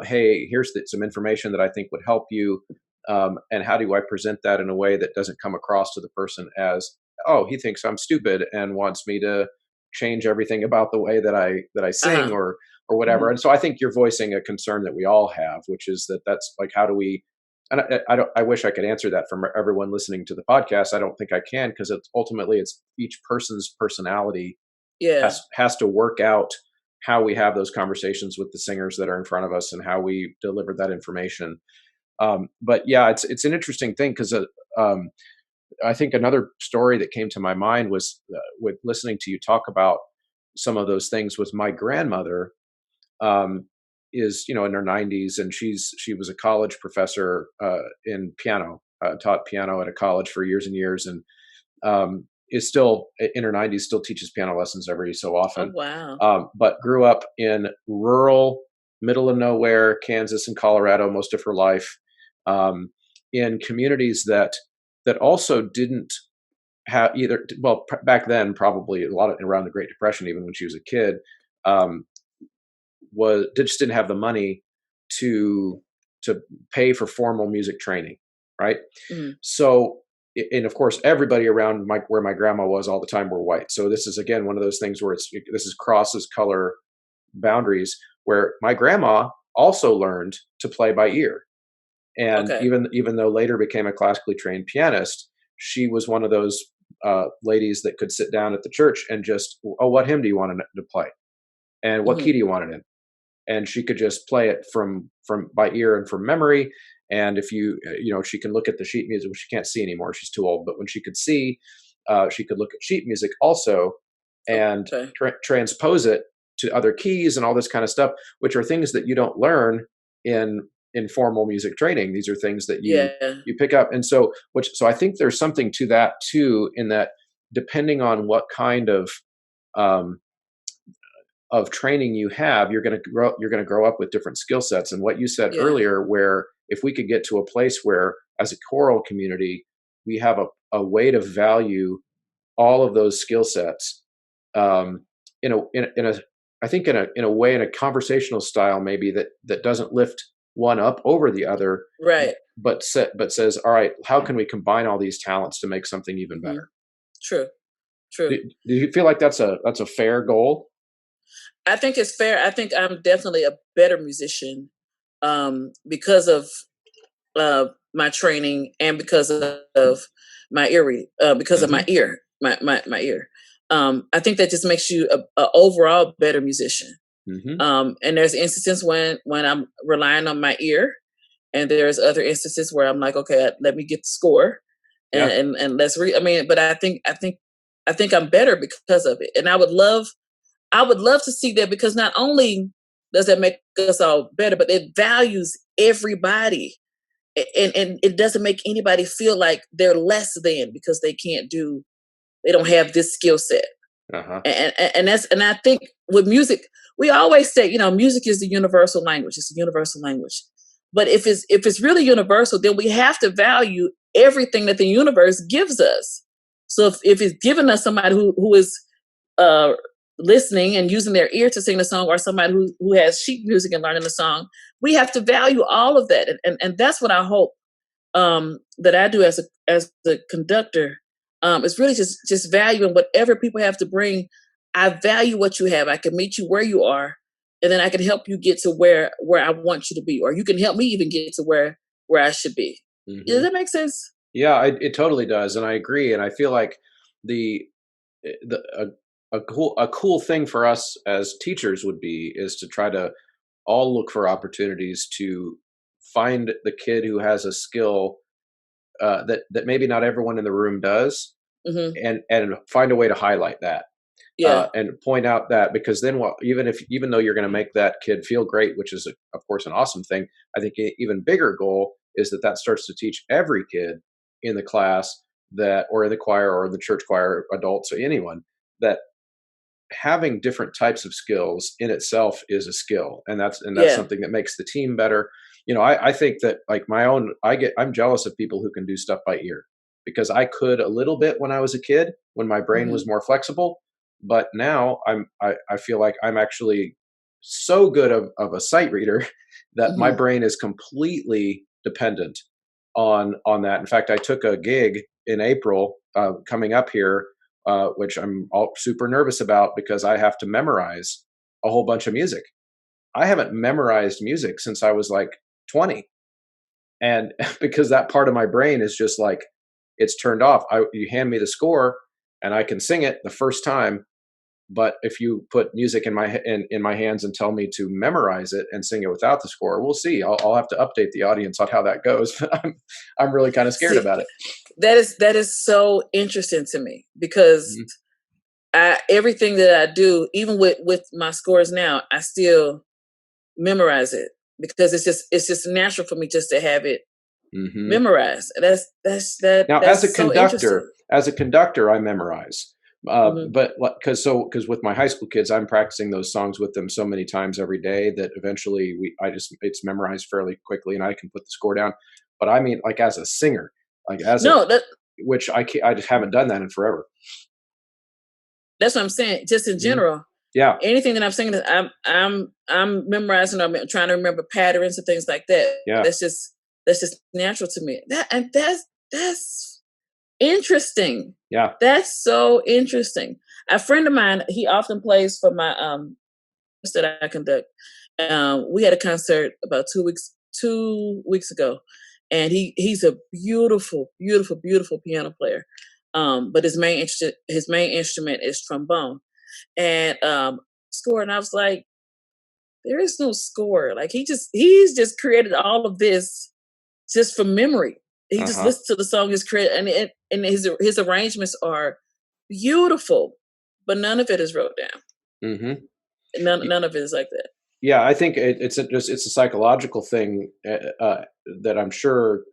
hey, here's some information that I think would help you, and how do I present that in a way that doesn't come across to the person as, oh, he thinks I'm stupid and wants me to change everything about the way that I sing, or whatever. And so I think you're voicing a concern that we all have, which is that's like, how do we? And I wish I could answer that from everyone listening to the podcast. I don't think I can, because ultimately it's each person's personality has to work out how we have those conversations with the singers that are in front of us and how we deliver that information. But yeah, it's an interesting thing, because I think another story that came to my mind was with listening to you talk about some of those things was my grandmother. Is in her 90s, and she was a college professor in piano, taught piano at a college for years and years, and is still in her 90s, still teaches piano lessons every so often. Oh, wow. But grew up in rural, middle of nowhere Kansas and Colorado most of her life, in communities that also didn't have either. Well, back then, probably a lot around the Great Depression, even when she was a kid. Just didn't have the money to to pay for formal music training, right? Mhm. So, and of course, everybody around where my grandma was all the time were white. So this is again one of those things where this is crosses color boundaries, where my grandma also learned to play by ear. And Okay. even though later became a classically trained pianist, she was one of those ladies that could sit down at the church and just, oh, what hymn do you want to play, and what key Mhm. do you want it in, and she could just play it from by ear and from memory. And if she can look at the sheet music, which she can't see anymore, she's too old, but when she could see, she could look at sheet music also and Okay. transpose it to other keys and all this kind of stuff, which are things that you don't learn in formal music training. These are things that Yeah. you pick up. And so I think there's something to that too, in that depending on what kind um, of training you have, you're going to grow up with different skill sets. And what you said Yeah. earlier, where if we could get to a place where as a choral community we have a way to value all of those skill sets, um, in a I think in a way, in a conversational style maybe, that doesn't lift one up over the other, Right. but says, all right, how can we combine all these talents to make something even Mhm. better? True. Do, True. do you feel like that's a fair goal? I think it's fair. I think I'm definitely a better musician because of my training and because of my because of my Hmm. ear, my ear. I think that just makes you a overall better musician. Hmm. And there's instances when I'm relying on my ear, and there's other instances where I'm like, okay, let me get the score, Yeah. and let's read. I mean, but I think I'm better because of it, and I would love to see that, because not only does that make us all better, but it values everybody, and it doesn't make anybody feel like they're less than because they don't have this skill set. Uh-huh. And I think with music, we always say, music is the universal language. It's a universal language. But if it's really universal, then we have to value everything that the universe gives us. So if it's giving us somebody who is uh, listening and using their ear to sing the song, or somebody who has sheet music and learning the song, we have to value all of that. And that's what I hope that I do as the conductor. It's really just valuing whatever people have to bring. I value what you have. I can meet you where you are, and then I can help you get to where I want you to be, or you can help me even get to where I should be. Does Hmm. that make sense? Yeah, it totally does, and I agree. And I feel like the the a cool thing for us as teachers would be is to try to all look for opportunities to find the kid who has a skill, that maybe not everyone in the room does, Hmm. and find a way to highlight that, Yeah. and point out that, because then, what, even though you're going to make that kid feel great, which is of course an awesome thing, I think even bigger goal is that starts to teach every kid in the class, that or in the choir or in the church choir, adults or anyone, that having different types of skills in itself is a skill, and that's Yeah. something that makes the team better. I think that, like, I'm jealous of people who can do stuff by ear, because I could a little bit when I was a kid, when my brain was Hmm. more flexible, but now I feel like I'm actually so good of a sight reader that my Hmm. brain is completely dependent on that. In fact, I took a gig in April, coming up here, which I'm all super nervous about, because I have to memorize a whole bunch of music. I haven't memorized music since I was like 20, and because that part of my brain is just like, it's turned off. You hand me the score, and I can sing it the first time, but if you put music in my hands and tell me to memorize it and sing it without the score, we'll see. I'll have to update the audience on how that goes. I'm really kind of scared See, about it. that is so interesting to me, because Mhm. everything that I do, even with my scores now, I still memorize it, because it's just natural for me just to have it Mhm. memorized. Now, That's so interesting. as a conductor, I memorize. Hmm. But because with my high school kids, I'm practicing those songs with them so many times every day that eventually it's memorized fairly quickly, and I can put the score down. But I mean, like, as a singer, like, No, which I just haven't done that in forever. that's what I'm saying. Just in Mhm. general, Yeah. anything that I'm singing, I'm I'm memorizing, I'm trying to remember patterns and things like that. Yeah. That's just natural to me. That's interesting. Yeah. That's so interesting. A friend of mine, he often plays for my that I conduct. We had a concert about 2 weeks ago, and he's a beautiful, beautiful, beautiful piano player. But his main instrument is trombone, and score. And I was like, there is no score. Like he's just created all of this just from memory. He just Uh-huh. listens to the song he's created, and his arrangements are beautiful, but none of it is wrote down. Mm-hmm. None of it is like that. Yeah, I think it's a psychological thing that I'm sure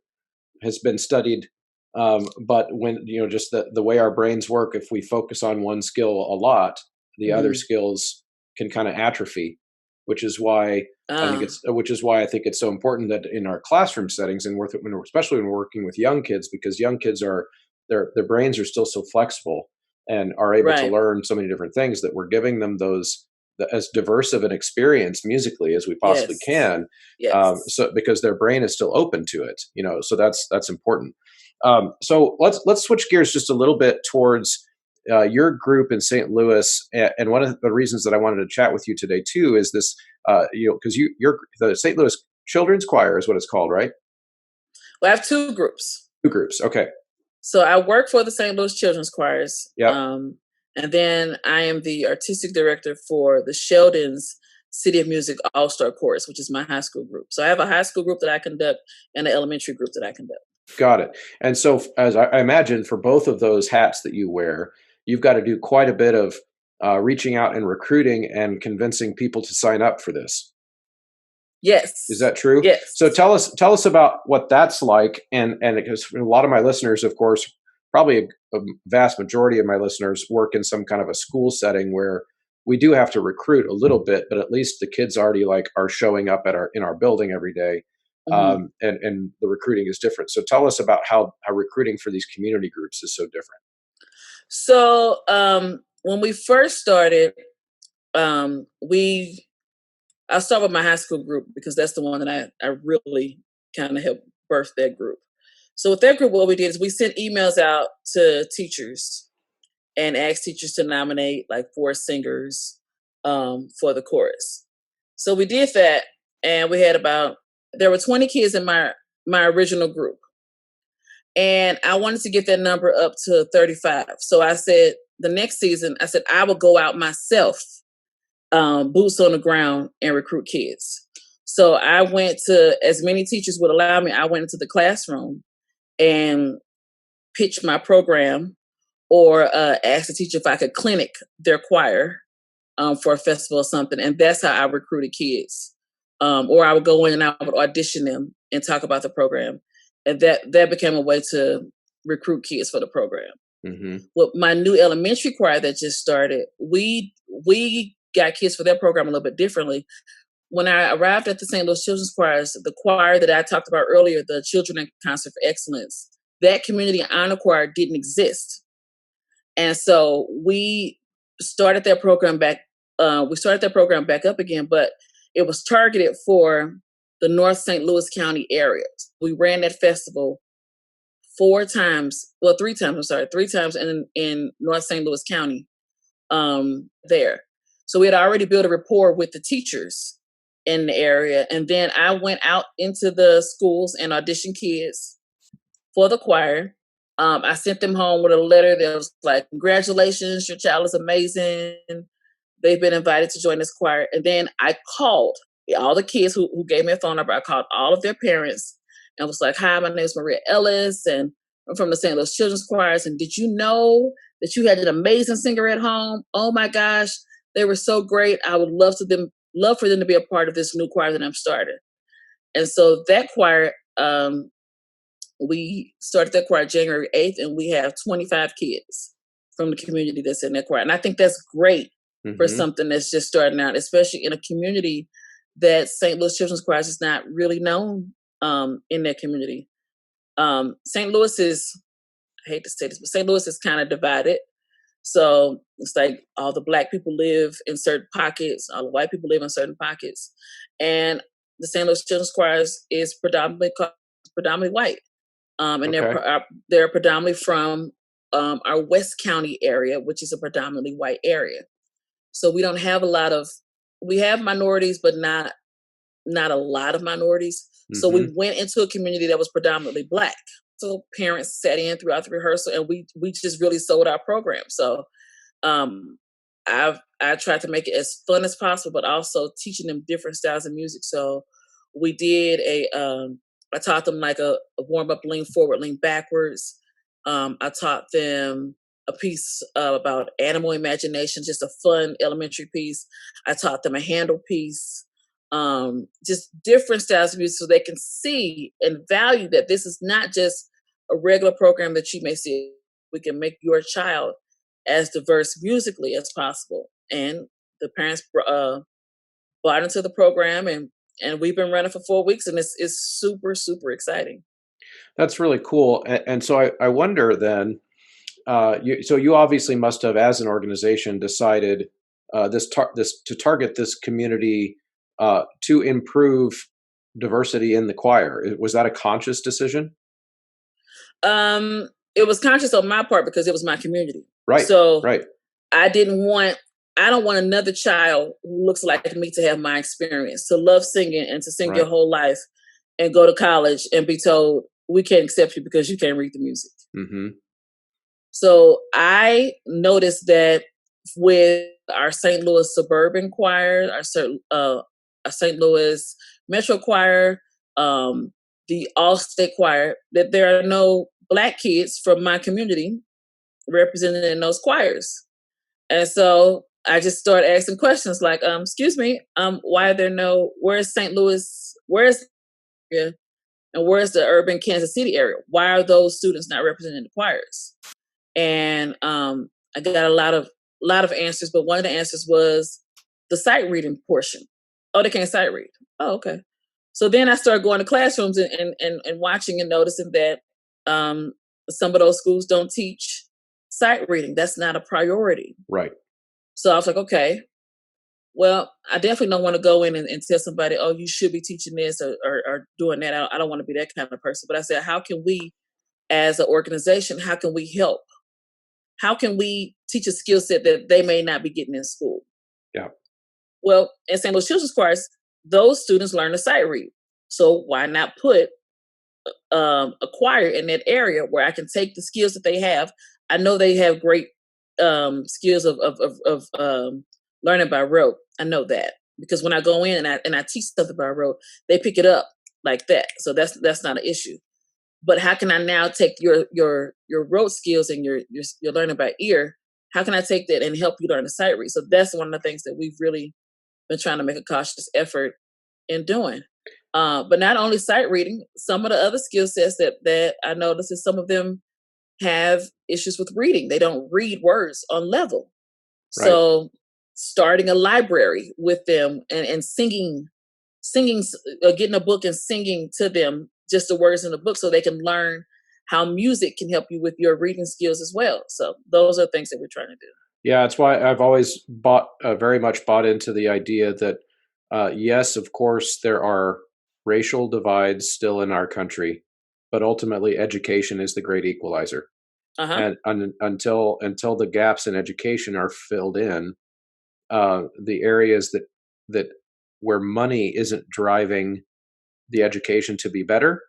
has been studied. But when just the way our brains work, if we focus on one skill a lot, the other Hmm. skills can kind of atrophy, which is why Ah, I think it's so important that in our classroom settings and especially when we're working with young kids, because young kids are their brains are still so flexible and are able to right. learn so many different things that we're giving them as diverse of an experience musically as we possibly Yes. can. Yes. So because their brain is still open to it, so that's important. So let's switch gears just a little bit towards your group in St. Louis, and one of the reasons that I wanted to chat with you today too is this, because you're the St. Louis Children's Choir is what it's called, right? Well, I have two groups. Two groups, okay. So I work for the St. Louis Children's Choirs, Yep, and then I am the artistic director for the Sheldon's City of Music All Star Chorus, which is my high school group. So I have a high school group that I conduct and an elementary group that I conduct. got it. And so, as I imagine, for both of those hats that you wear, you've got to do quite a bit of reaching out and recruiting and convincing people to sign up for this. Is Yes. that true? So Yes. tell us about what that's like, and because a lot of my listeners, of course, probably a vast majority of my listeners work in some kind of a school setting where we do have to recruit a little bit, but at least the kids already like are showing up in our building every day, Hmm. and the recruiting is different. So tell us about how recruiting for these community groups is so different. So when we first started, we I'll start with my high school group because that's the one that I really kind of helped birth that group. So with that group, what we did is we sent emails out to teachers and asked teachers to nominate like 4 singers for the chorus. So we did that, and there were 20 kids in my original group, and I wanted to get that number up to 35. So I said the next season, I said I would go out myself, boots on the ground, and recruit kids. So I went to as many teachers would allow me. I went into the classroom and pitched my program, or asked the teacher if I could clinic their choir for a festival or something, and that's how I recruited kids. Or I would go in and I would audition them and talk about the program, and that became a way to recruit kids for the program. Hmm. With my new elementary choir that just started, we got kids for their program a little bit differently. When I arrived at the St. Louis Children's Choirs, the choir that I talked about earlier, the Children in Concert for Excellence, that community honor choir didn't exist. And so started that program back. We started that program back up again, but it was targeted for the North St. Louis County area. We ran that festival 4 times, well, 3 times. I'm sorry, 3 times in North St. Louis County. There, so we had already built a rapport with the teachers in the area, and then I went out into the schools and auditioned kids for the choir. I sent them home with a letter that was like, "Congratulations, your child is amazing. They've been invited to join this choir." And then I called all the kids who gave me a phone number. I called all of their parents and was like, "Hi, my name is Maria Ellis, and I'm from the St. Louis Children's Choirs. And did you know that you had an amazing singer at home? Oh my gosh, they were so great. I would love for them to be a part of this new choir that I'm starting." And so that choir, we started that choir January 8th, and we have 25 kids from the community that's in that choir. And I think that's great for Hmm. something that's just starting out, especially in a community that St. Louis Children's Choir is not really known in that community. St. Louis is, I hate to say this, but St. Louis is kind of divided. So it's like all the black people live in certain pockets, all the white people live in certain pockets, and the St. Louis Children's Choirs is predominantly white, and Okay. they're predominantly from our West County area, which is a predominantly white area. So we don't have a lot of we have minorities, but not a lot of minorities. So we Hmm. went into a community that was predominantly black. So parents sat in throughout the rehearsal, and we just really sold our program. So um, I tried to make it as fun as possible, but also teaching them different styles of music. So we did I taught them like a warm up, lean forward, lean backwards. I taught them a piece about animal imagination, just a fun elementary piece. I taught them a handle piece, just different styles of music so they can see and value that this is not just a regular program that you may see. We can make your child as diverse musically as possible. And the parents bought into the program, and we've been running for 4 weeks, and it's super super exciting. That's really cool. And so I wonder then, so you obviously must have, as an organization, decided this to target this community to improve diversity in the choir. Was that a conscious decision? It was conscious on my part because it was my community. Right, So right, I didn't want I don't want another child who looks like me to have my experience, to love singing and to sing your right. whole life and go to college and be told we can't accept you because you can't read the music. Hmm. So I noticed that with our St. Louis suburban choir, our St. Louis Metro choir, the All-State choir, that there are no black kids from my community represented in those choirs. And so I just started asking questions like, excuse me, why are there no, where's St. Louis, where's and where's the urban Kansas City area? Why are those students not represented in the choirs? And I got a lot of answers, but one of the answers was the sight reading portion. Oh, they can't sight read. Oh, okay. So then I started going to classrooms and watching and noticing that um, some of those schools don't teach sight reading. That's not a priority. Right. So I was like, okay, well, I definitely don't want to go in and tell somebody, oh, you should be teaching this or doing that. I don't want to be that kind of person. But I said, how can we, as an organization, how can we help? How can we teach a skill set that they may not be getting in school? Yeah. Well, in St. Louis Children's Choirs, those students learn to sight read. So why not put a choir in that area where I can take the skills that they have? I know they have great skills of learning by rote. I know that because when I go in and I teach something by rote, they pick it up like that. So that's not an issue. But how can I now take your rote skills and your learning by ear? How can I take that and help you learn to sight read? So that's one of the things that we've really been trying to make a cautious effort in doing. But not only sight reading, some of the other skill sets that I notice is some of them have issues with reading. They don't read words on level. Right. So starting a library with them and singing, getting a book and singing to them just the words in the book so they can learn how music can help you with your reading skills as well. So those are things that we're trying to do. Yeah, it's why I've always very much bought into the idea that, yes, of course, there are racial divides still in our country, but ultimately, education is the great equalizer. Uh-huh. And until the gaps in education are filled in, the areas that where money isn't driving the education to be better,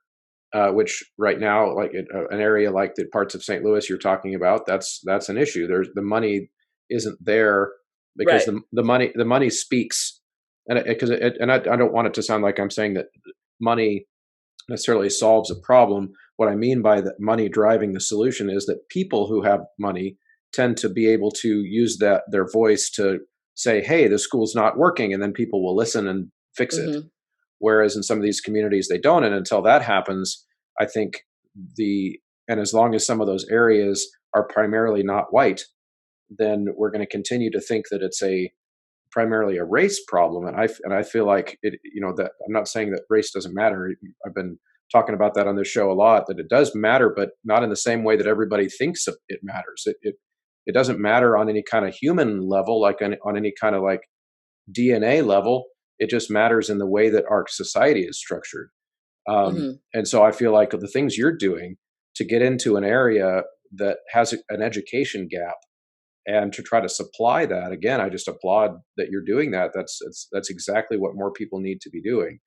which right now, like in, an area like the parts of St. Louis you're talking about, that's an issue. There's the money isn't there because Right. the money speaks, and because I don't want it to sound like I'm saying that money necessarily solves a problem. What I mean by the money driving the solution is that people who have money tend to be able to use that their voice to say, "Hey, the school's not working," and then people will listen and fix it. Hmm. Whereas in some of these communities, they don't. And until that happens, I think and as long as some of those areas are primarily not white, then we're going to continue to think that it's primarily a race problem. And I feel like that I'm not saying that race doesn't matter. I've been talking about that on this show a lot, that it does matter, but not in the same way that everybody thinks it matters. It doesn't matter on any kind of human level, like on any kind of like DNA level. It just matters in the way that our society is structured. Hmm. And so I feel like the things you're doing to get into an area that has an education gap and to try to supply that, again, I just applaud that you're doing that. That's exactly what more people need to be doing.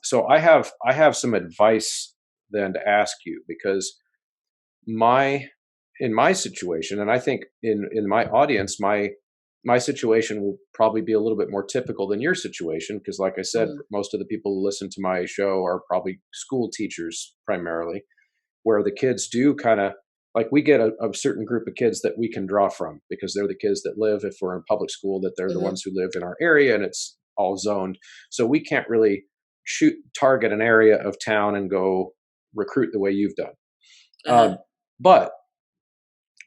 So I have some advice then to ask you, because my in my situation, and I think in my audience, my situation will probably be a little bit more typical than your situation, because like I said, Hmm. most of the people who listen to my show are probably school teachers primarily, where the kids do kind of like, we get a certain group of kids that we can draw from, because they're the kids that live, if we're in public school, that they're the Hmm. ones who live in our area and it's all zoned. So we can't really target an area of town and go recruit the way you've done. Uh-huh. But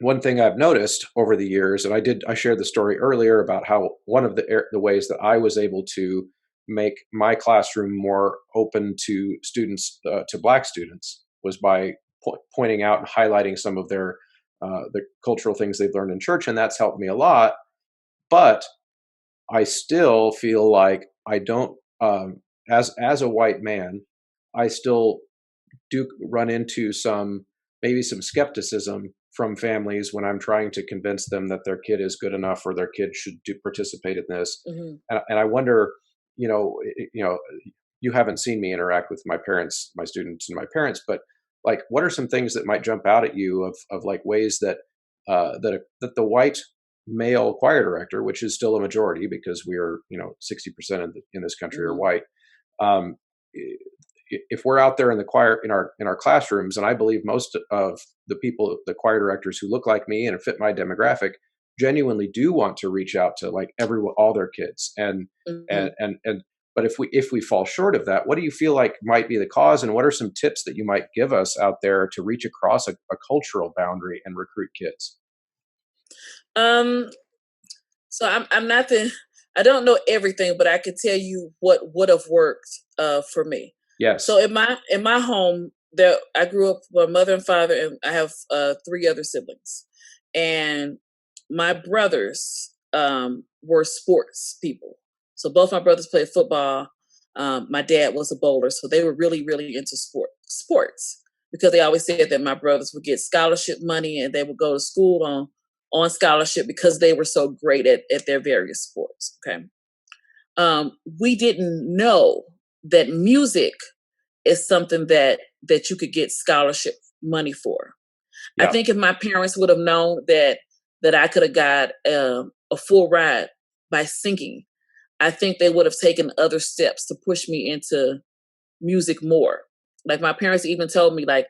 one thing I've noticed over the years, and I shared the story earlier about how one of the ways that I was able to make my classroom more open to students, to Black students, was by pointing out and highlighting some of the cultural things they've learned in church, and that's helped me a lot. But I still feel like I don't, as a white man, I still do run into maybe some skepticism from families when I'm trying to convince them that their kid is good enough, or their kid should participate in this. Hmm. And I wonder, you know, you haven't seen me interact with my parents, my students, and my parents, but like, what are some things that might jump out at you of like ways that that the white male choir director, which is still a majority because we are 60% in this country are Hmm. white, um, if we're out there in the choir, in our classrooms, and I believe most of the choir directors who look like me and fit my demographic, genuinely do want to reach out to like all their kids, Hmm. and but if we fall short of that, what do you feel like might be the cause, and what are some tips that you might give us out there to reach across a cultural boundary and recruit kids? Um, so I'm not the I don't know everything, but I can tell you what would have worked for me. So Yes. in my home, there I grew up with a mother and father, and I have three other siblings. And my brothers were sports people. So both my brothers played football. My dad was a bowler, so they were really, really into sports, because they always said that my brothers would get scholarship money and they would go to school on scholarship because they were so great at their various sports. Okay. We didn't know that music is something that you could get scholarship money for. I Yeah. think if my parents would have known that I could have got a full ride by singing, I think they would have taken other steps to push me into music more. Like my parents even told me, like,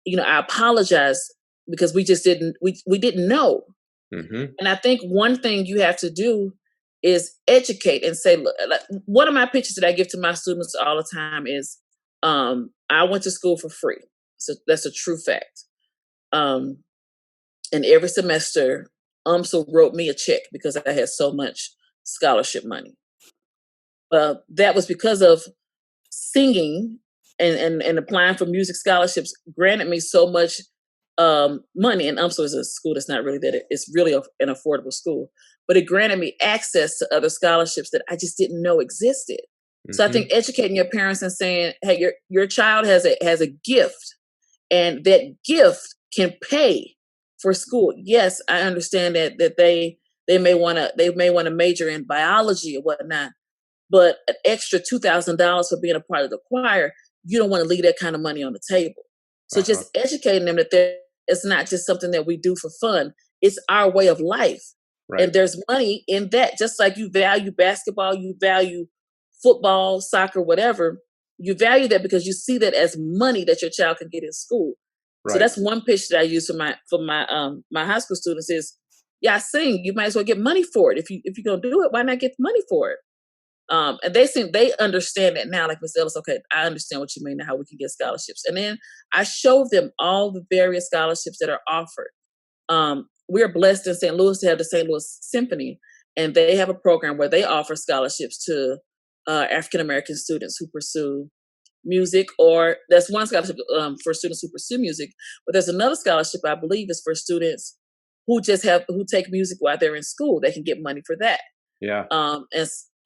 I apologize because we didn't know. Hmm. And I think one thing you have to do is educate and say, look, like, one of my pictures that I give to my students all the time is, I went to school for free. So that's a true fact. Um, and every semester, UMSL wrote me a check because I had so much scholarship money. That was because of singing and applying for music scholarships granted me so much money. And UMSL is a school that's not really it's really an affordable school, but it granted me access to other scholarships that I just didn't know existed. So I Hmm. think educating your parents and saying, "Hey, your child has a gift, and that gift can pay for school." Yes, I understand that they may want to major in biology or whatnot, but an extra $2,000 for being a part of the choir, you don't want to leave that kind of money on the table. So Uh-huh. just educating them that it's not just something that we do for fun; it's our way of life, Right. and there's money in that. Just like you value basketball, you value football, soccer, whatever. You value that because you see that as money that your child can get in school. So Right. that's one pitch that I use for my high school students is, yeah, I sing. You might as well get money for it. If you're gonna do it, why not get money for it? And they understand that now, like Miss Ellis. Okay, I understand what you mean and how we can get scholarships. And then I show them all the various scholarships that are offered. We're blessed in St. Louis to have the St. Louis Symphony, and they have a program where they offer scholarships to African American students who pursue music, or that's one scholarship for students who pursue music. But there's another scholarship I believe is for students who take music while they're in school. They can get money for that. Yeah. And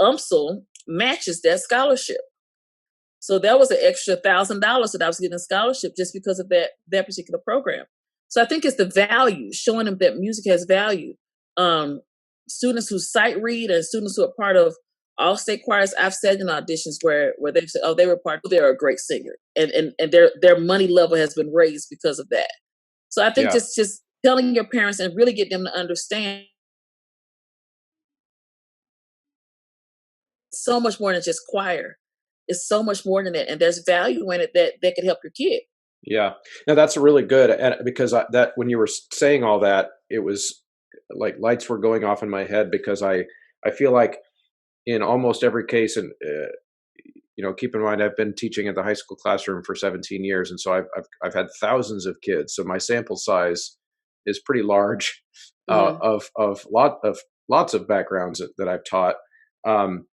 UMSL matches that scholarship. So that was an extra $1,000 that I was getting a scholarship just because of that particular program. So I think it's the value, showing them that music has value. Students who sight read and students who are part of all state choirs, I've said in auditions where they've said, oh, they were part, they're a great singer, and their money level has been raised because of that. So I think Yeah. just telling your parents and really get them to understand so much more than just choir. It's so much more than that, and there's value in it that could help your kid. Yeah. No, that's really good. And because that when you were saying all that, it was like lights were going off in my head because I feel like in almost every case, and keep in mind I've been teaching at the high school classroom for 17 years, and so I've had thousands of kids. So my sample size is pretty large Hmm. of lots of backgrounds that I've taught. Um,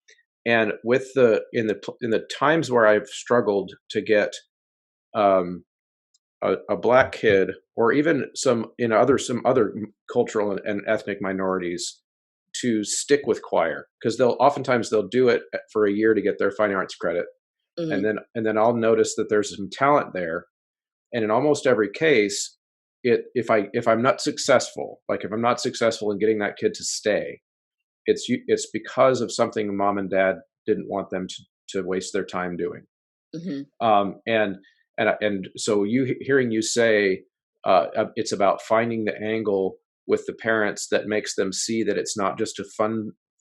and with in the times where I've struggled to get um, a black kid, or even some other cultural and ethnic minorities, to stick with choir, because they'll do it for a year to get their fine arts credit, and Hmm. then I'll notice that there's some talent there, and in almost every case, if I'm not successful, like if I'm not successful in getting that kid to stay, it's because of something mom and dad didn't want them to waste their time doing. Hmm. um, and and so hearing you say it's about finding the angle with the parents that makes them see that it's not just a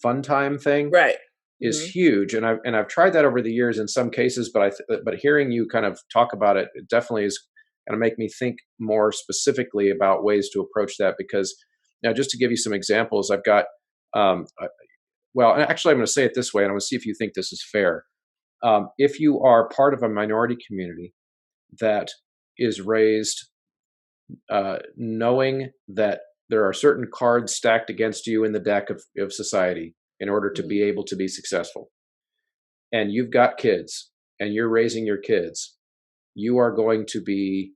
fun time thing Right. is Hmm. huge. And I've tried that over the years in some cases, but hearing you kind of talk about it, it definitely is going to make me think more specifically about ways to approach that. Because now, just to give you some examples, I've got well, and actually, I'm going to say it this way, and I'm going to see if you think this is fair. If you are part of a minority community that is raised knowing that there are certain cards stacked against you in the deck of society in order to Hmm. be able to be successful, and you've got kids and you're raising your kids, you are going to be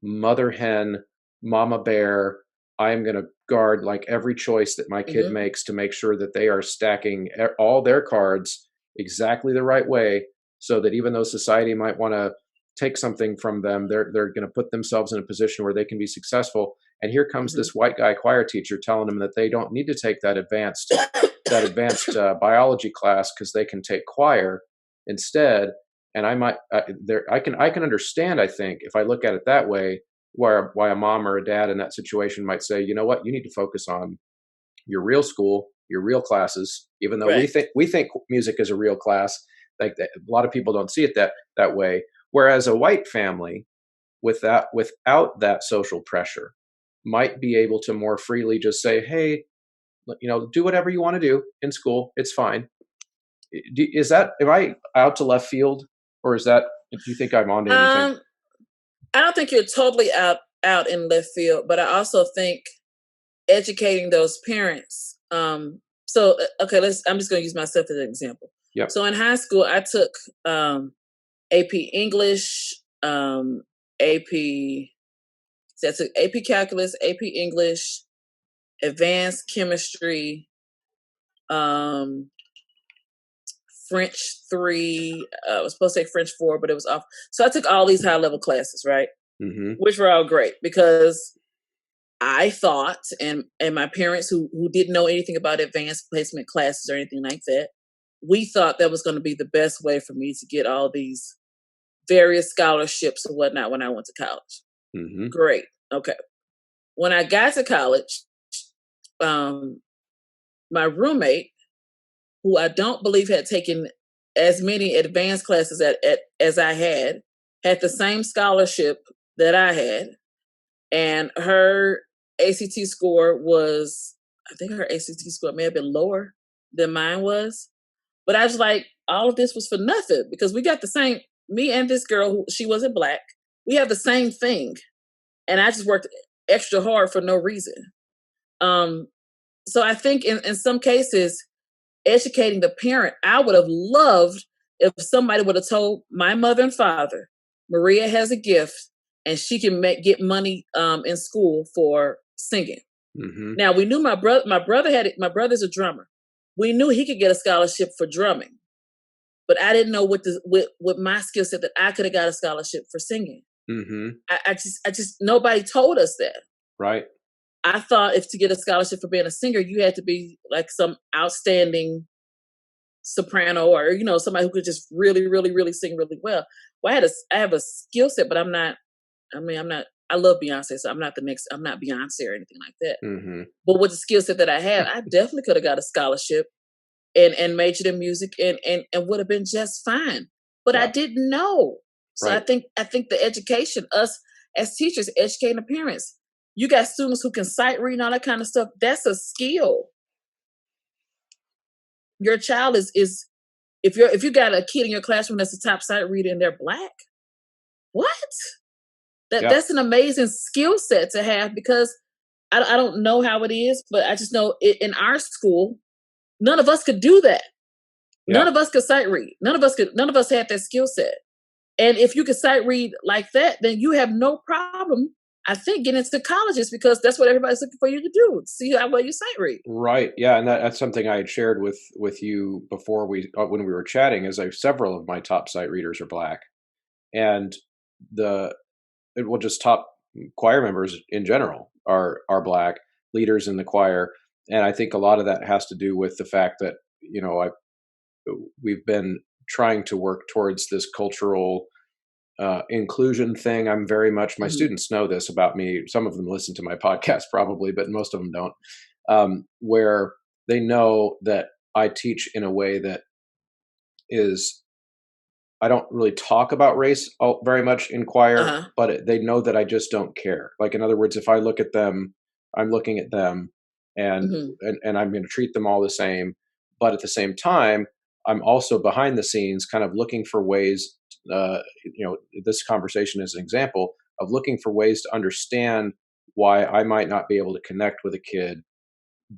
mother hen, mama bear. I'm going to guard like every choice that my kid Hmm. makes to make sure that they are stacking all their cards exactly the right way, so that even though society might want to take something from them, they're going to put themselves in a position where they can be successful. And here comes Hmm. this white guy choir teacher telling them that they don't need to take that advanced biology class because they can take choir instead. And I can understand, I think, if I look at it that way, why a mom or a dad in that situation might say, you know what, you need to focus on your real school, your real classes. Even though we Right. think music is a real class, like that, a lot of people don't see it that way. Whereas a white family without that social pressure might be able to more freely just say, hey, do whatever you want to do in school, it's fine. Is that, am I out to left field, or is that, do you think I'm onto anything? Um, I don't think you're totally out in left field, but I also think educating those parents. Okay, I'm just going to use myself as an example. Yep. So in high school, I took AP English, AP. So I took AP Calculus, AP English, Advanced Chemistry, um, French 3. I was supposed to take French 4, but it was off. So I took all these high level classes, right? Hmm. Which were all great because I thought, and my parents who didn't know anything about advanced placement classes or anything like that, we thought that was going to be the best way for me to get all these various scholarships and whatnot when I went to college. Hmm. Great. Okay. When I got to college, um, my roommate, who I don't believe had taken as many advanced classes as I had the same scholarship that I had, and her ACT score was, I think her ACT score may have been lower than mine was. But I was like, all of this was for nothing because we got the same, me and this girl, who she wasn't black, we have the same thing. And I just worked extra hard for no reason. Um, so I think in some cases, educating the parent, I would have loved if somebody would have told my mother and father, Maria has a gift and she can get money in school for singing. Mm-hmm. Now we knew my brother. My brother's a drummer. We knew he could get a scholarship for drumming, but I didn't know what my skill set that I could have got a scholarship for singing. Mm-hmm. I just nobody told us that. Right. I thought if to get a scholarship for being a singer, you had to be like some outstanding soprano or somebody who could just really, really, really sing really well. Well, I have a skill set, but I'm not. I mean, I'm not. I love Beyonce, so I'm not the next. I'm not Beyonce or anything like that. Mm-hmm. But with the skill set that I have, I definitely could have got a scholarship and majored in music and would have been just fine. But I Yeah. didn't know. So Right. I think the education, us as teachers, educating the parents. You got students who can sight read and all that kind of stuff. That's a skill. Your child is if you got a kid in your classroom that's a top sight reader and they're black, what? Yeah. That's an amazing skill set to have because I don't know how it is, but I just know in our school, none of us could do that. Yeah. None of us could sight read. None of us had that skill set. And if you could sight read like that, then you have no problem, I think, getting into colleges because that's what everybody's looking for you to do. See how well you sight read. Right. Yeah, and that's something I had shared with you before when we were chatting. Is several of my top sight readers are black, and the well, just top choir members in general are black leaders in the choir, and I think a lot of that has to do with the fact that we've been trying to work towards this cultural inclusion thing. I'm very much, my Hmm. students know this about me. Some of them listen to my podcast probably, but most of them don't. Where they know that I teach in a way that is, I don't really talk about race very much in Uh choir, huh. but they know that I just don't care. Like in other words, if I look at them, I'm looking at them, and Hmm. and I'm going to treat them all the same. But at the same time, I'm also behind the scenes, kind of looking for ways. This conversation is an example of looking for ways to understand why I might not be able to connect with a kid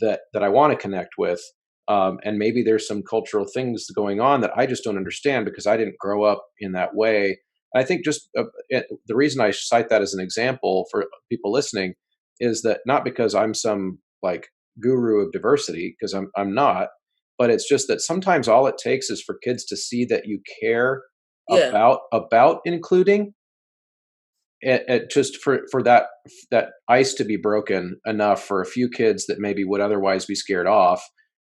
that I want to connect with. And maybe there's some cultural things going on that I just don't understand because I didn't grow up in that way. I think just the reason I cite that as an example for people listening is that not because I'm some like guru of diversity, because I'm not, but it's just that sometimes all it takes is for kids to see that you care Yeah. about including just for that ice to be broken enough for a few kids that maybe would otherwise be scared off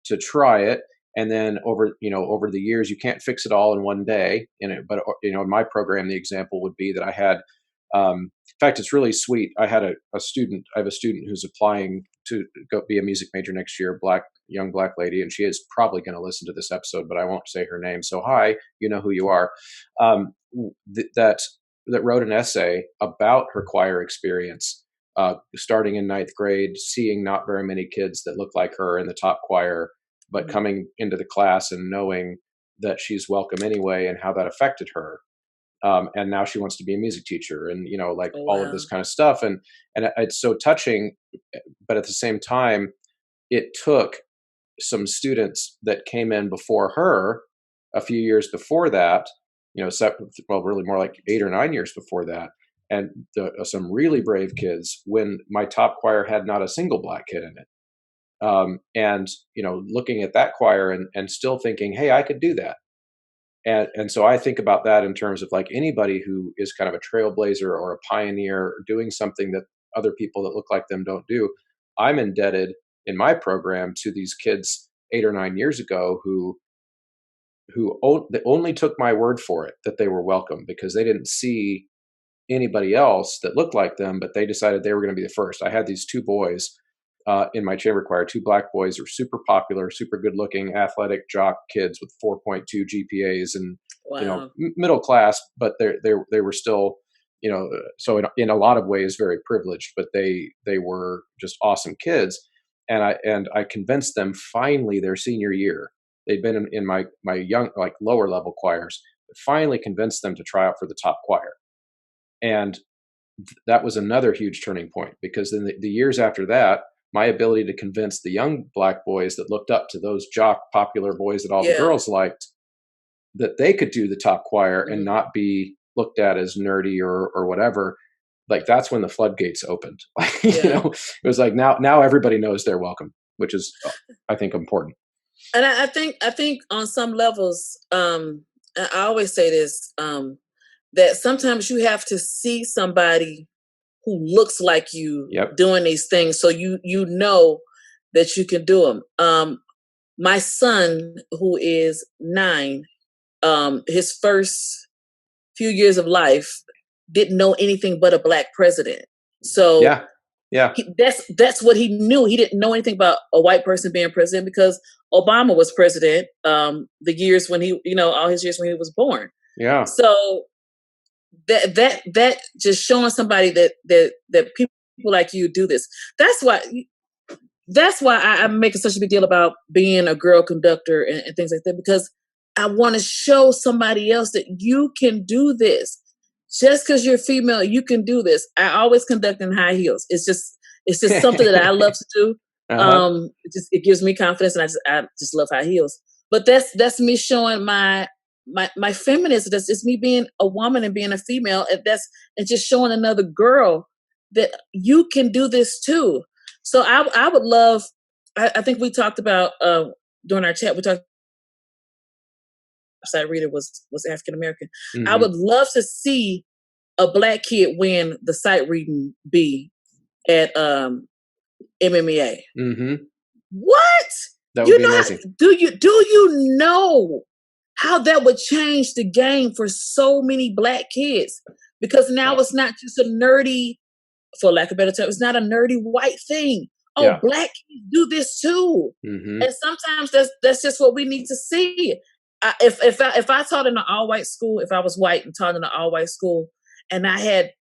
to try it. And then over the years, you can't fix it all in one day in it, but in my program the example would be that I had in fact, it's really sweet. I had a student. I have a student who's applying to go be a music major next year, young black lady, and she is probably going to listen to this episode, but I won't say her name. So hi, you know who you are. That wrote an essay about her choir experience, starting in ninth grade, seeing not very many kids that look like her in the top choir, but Hmm. coming into the class and knowing that she's welcome anyway, and how that affected her. And now she wants to be a music teacher, and like Oh all of this wow. kind of stuff, and it's so touching. But at the same time, it took some students that came in before her a few years before that, well, really more like 8 or 9 years before that, and some really brave kids when my top choir had not a single black kid in it. And looking at that choir and still thinking, hey, I could do that. And so I think about that in terms of like anybody who is kind of a trailblazer or a pioneer or doing something that other people that look like them don't do. I'm indebted in my program to these kids 8 or 9 years ago they only took my word for it that they were welcome because they didn't see anybody else that looked like them, but they decided they were going to be the first. I had these two boys in my chamber choir, two black boys who were super popular, super good looking, athletic jock kids with 4.2 GPAs and, Wow. middle class, but they were still, so in a lot of ways very privileged, but they were just awesome kids. And I convinced them finally their senior year. They'd been in my young, like lower level choirs, but finally convinced them to try out for the top choir. And that was another huge turning point because in the years after that, my ability to convince the young black boys that looked up to those jock popular boys that all the Yeah. girls liked that they could do the top choir and Hmm. not be looked at as nerdy or whatever, like that's when the floodgates opened. Like, Yeah. it was like now everybody knows they're welcome, which is, I think, important. And I think on some levels, I always say this, that sometimes you have to see somebody who looks like you Yep. doing these things, so you know that you can do them. My son, who is 9, his first few years of life didn't know anything but a black president. So Yeah. Yeah. that's what he knew. He didn't know anything about a white person being president because Obama was president, the years when he, all his years when he was born. Yeah. So that just showing somebody that people like you do this. That's why I'm making such a big deal about being a girl conductor and things like that, because I want to show somebody else that you can do this. Just because you're female, you can do this. I always conduct in high heels. It's just something that I love to do. Uh-huh. It gives me confidence, and I just love high heels. But that's me showing my feminism. It's me being a woman and being a female, and just showing another girl that you can do this too. So I would love. I think we talked about during our chat. We talked. Sight reader was African American. I Hmm. would love to see a black kid win the sight reading bee at MMA. Hmm. What? That would You be know? amazing. Do you know how that would change the game for so many black kids? Because now Yeah. it's not just a nerdy, for lack of a better term, it's not a nerdy white thing. Oh, Yeah. black kids do this too, Hmm. and sometimes that's just what we need to see. If I taught in an all white school, if I was white and taught in an all white school, and I had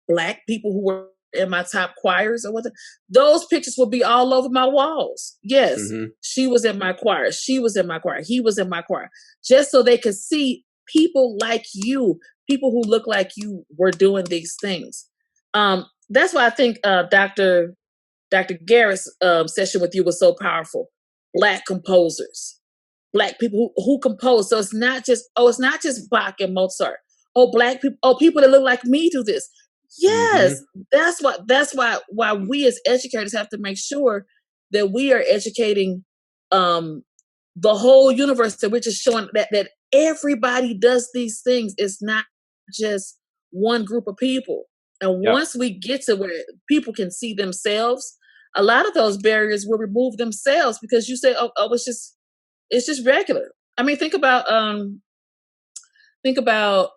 black people who were in my top choirs or whatever, those pictures would be all over my walls. Yes, Hmm. she was in my choir. She was in my choir. He was in my choir. Just so they could see people like you, people who look like you were doing these things. That's why I think Dr. Garrett's session with you was so powerful. Black composers, black people who compose. So it's not just Bach and Mozart. Oh, black people. Oh, people that look like me do this. Yes, Hmm. that's why we as educators have to make sure that we are educating um, the whole universe. That we're just showing that everybody does these things. It's not just one group of people. And Yep. once we get to where people can see themselves, a lot of those barriers will remove themselves because you say, oh, it's just regular. I mean, think about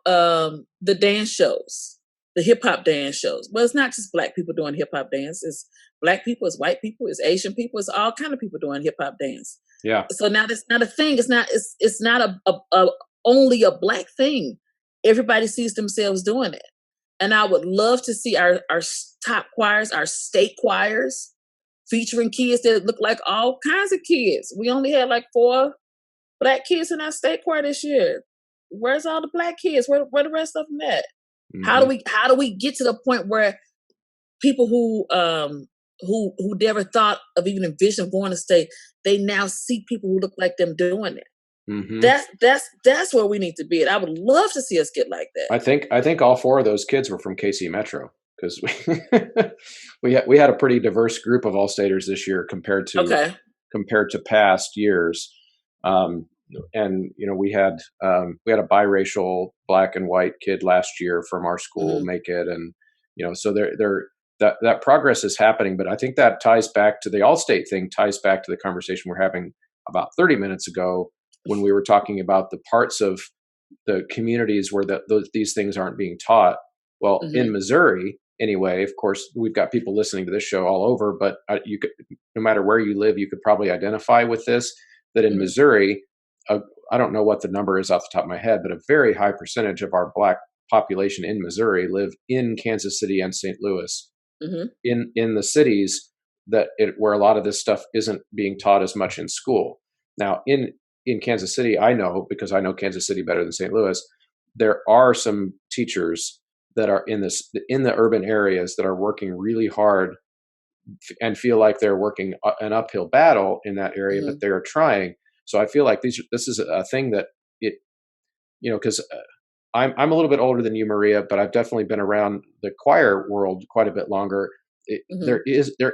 the dance shows, the hip hop dance shows. Well, it's not just black people doing hip hop dance. It's black people, it's white people, it's Asian people, it's all kind of people doing hip hop dance. Yeah. So now that's not a thing. It's not a only a black thing. Everybody sees themselves doing it, and I would love to see our top choirs, our state choirs, featuring kids that look like all kinds of kids. We only had like 4 black kids in our state choir this year. Where's all the black kids? Where the rest of them at? How do Hmm. we get to the point where people who never thought of even envision going to state, they now see people who look like them doing it. Hmm. That's where we need to be at. I would love to see us get like that. I think all 4 of those kids were from KC Metro because we had a pretty diverse group of All-Staters this year Okay. compared to past years. Um, and we had a biracial black and white kid last year from our school Hmm. make it, and so that progress is happening. But I think that ties back to the All-State thing, ties back to the conversation we're having about 30 minutes ago when we were talking about the parts of the communities where these things aren't being taught. Well, in Hmm. Missouri, anyway, of course, we've got people listening to this show all over, but you could, no matter where you live, you could probably identify with this. That in Hmm. Missouri, uh, I don't know what the number is off the top of my head, but a very high percentage of our black population in Missouri live in Kansas City and St. Louis, Hmm. in the cities where a lot of this stuff isn't being taught as much in school. Now, in Kansas City, I know because I know Kansas City better than St. Louis, there are some teachers that are in the urban areas that are working really hard and feel like they're working an uphill battle in that area, but Hmm. they're trying. So I feel like this is a thing that it, because I'm a little bit older than you, Maria, but I've definitely been around the choir world quite a bit longer. Hmm. There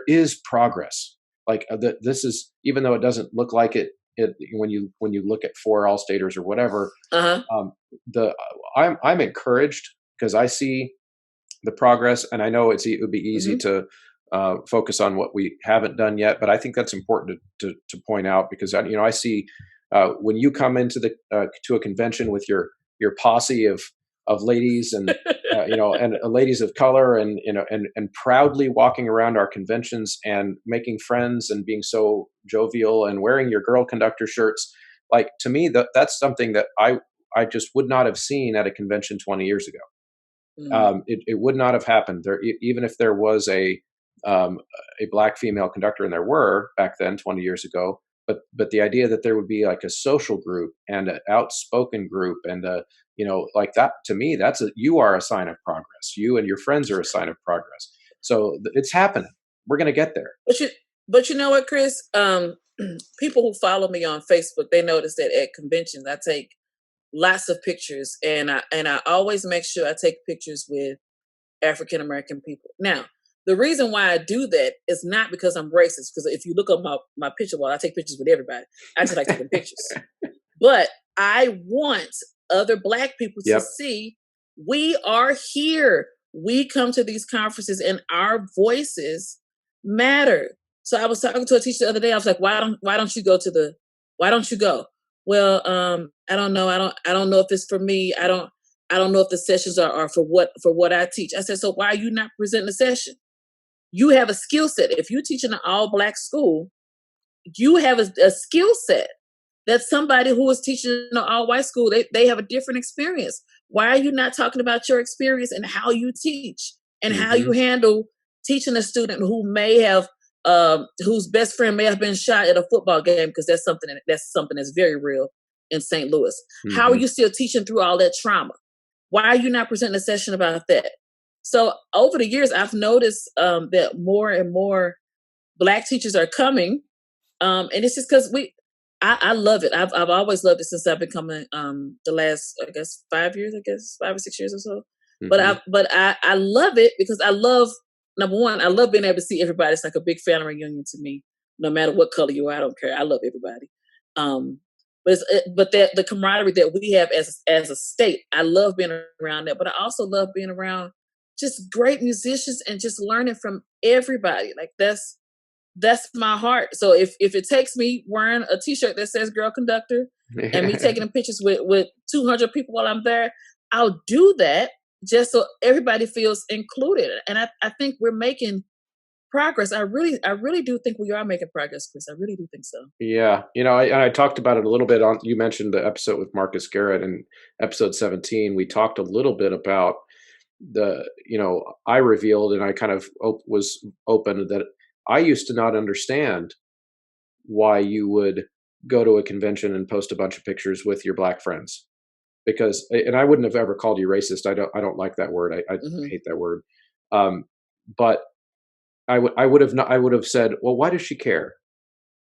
is progress. Like this is, even though it doesn't look like it, when you look at four all staters or whatever, Uh-huh. um, the I'm encouraged because I see the progress, and I know it would be easy Hmm. to focus on what we haven't done yet, but I think that's important to point out because I see when you come into the to a convention with your posse of ladies and and ladies of color and and proudly walking around our conventions and making friends and being so jovial and wearing your Girl Conductor shirts. Like, to me, that's something that I just would not have seen at a convention 20 years ago. Mm. It would not have happened there, even if there was um, a black female conductor, and there were back then 20 years ago. But the idea that there would be like a social group and an outspoken group and like that, to me, you are a sign of progress. You and your friends are a sign of progress. So it's happening. We're going to get there. But you know what, Chris? People who follow me on Facebook, they notice that at conventions I take lots of pictures, and I always make sure I take pictures with African American people. Now, the reason why I do that is not because I'm racist, because if you look up my picture wall, I take pictures with everybody. I just like taking pictures. But I want other Black people to Yep. see we are here. We come to these conferences and our voices matter. So I was talking to a teacher the other day. I was like, why don't you go to the why don't you go? Well, I don't know. I don't know if it's for me. I don't know if the sessions are for what I teach. I said, so why are you not presenting the session? You have a skill set. If you teach in an all Black school, you have a skill set that somebody who is teaching in an all white school, they have a different experience. Why are you not talking about your experience and how you teach and how you Hmm. handle teaching a student who may have whose best friend may have been shot at a football game, because that's something that's very real in St. Louis. How are Hmm. you still teaching through all that trauma? Why are you not presenting a session about that? So over the years, I've noticed that more and more Black teachers are coming, and it's just because I love it. I've always loved it since I've been coming. The last, I guess, 5 years, I guess 5 or 6 years or so. Hmm. I love it because I love, number one, I love being able to see everybody. It's like a big family reunion to me. No matter what color you are, I don't care. I love everybody. Um, but that the camaraderie that we have as a state, I love being around that. But I also love being around just great musicians and just learning from everybody. Like that's my heart. So if it takes me wearing a T-shirt that says "Girl Conductor" and me taking pictures with 200 people while I'm there, I'll do that just so everybody feels included. And I think we're making progress. I really do think we are making progress, Chris. I really do think so. Yeah, I talked about it a little bit on. You mentioned the episode with Marcus Garrett in episode 17. We talked a little bit about I revealed, and I kind of was open that I used to not understand why you would go to a convention and post a bunch of pictures with your black friends, because, and I wouldn't have ever called you racist. I don't like that word. I Hmm. hate that word. Um, but I would have said, well, why does she care?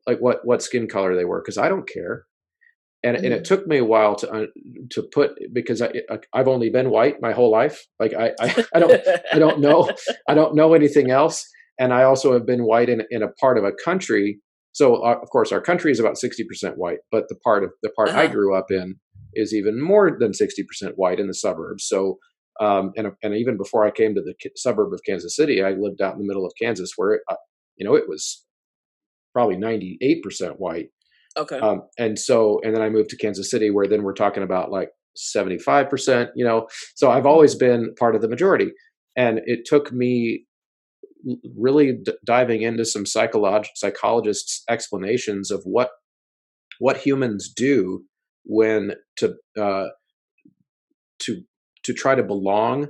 Like what skin color they were? Because I don't care. And it Hmm. took me a while to put, because I've only been white my whole life. Like I don't know anything else. And I also have been white in a part of a country. So of course our country is about 60% white, but the part I Uh-huh. grew up in is even more than 60% white in the suburbs. So and even before I came to the suburb of Kansas City, I lived out in the middle of Kansas where it was probably 98% white. Okay. And then I moved to Kansas City, where then we're talking about like 75%, so I've always Hmm. been part of the majority. And it took me really diving into some psychologists' explanations of what humans do when uh, to to try to belong,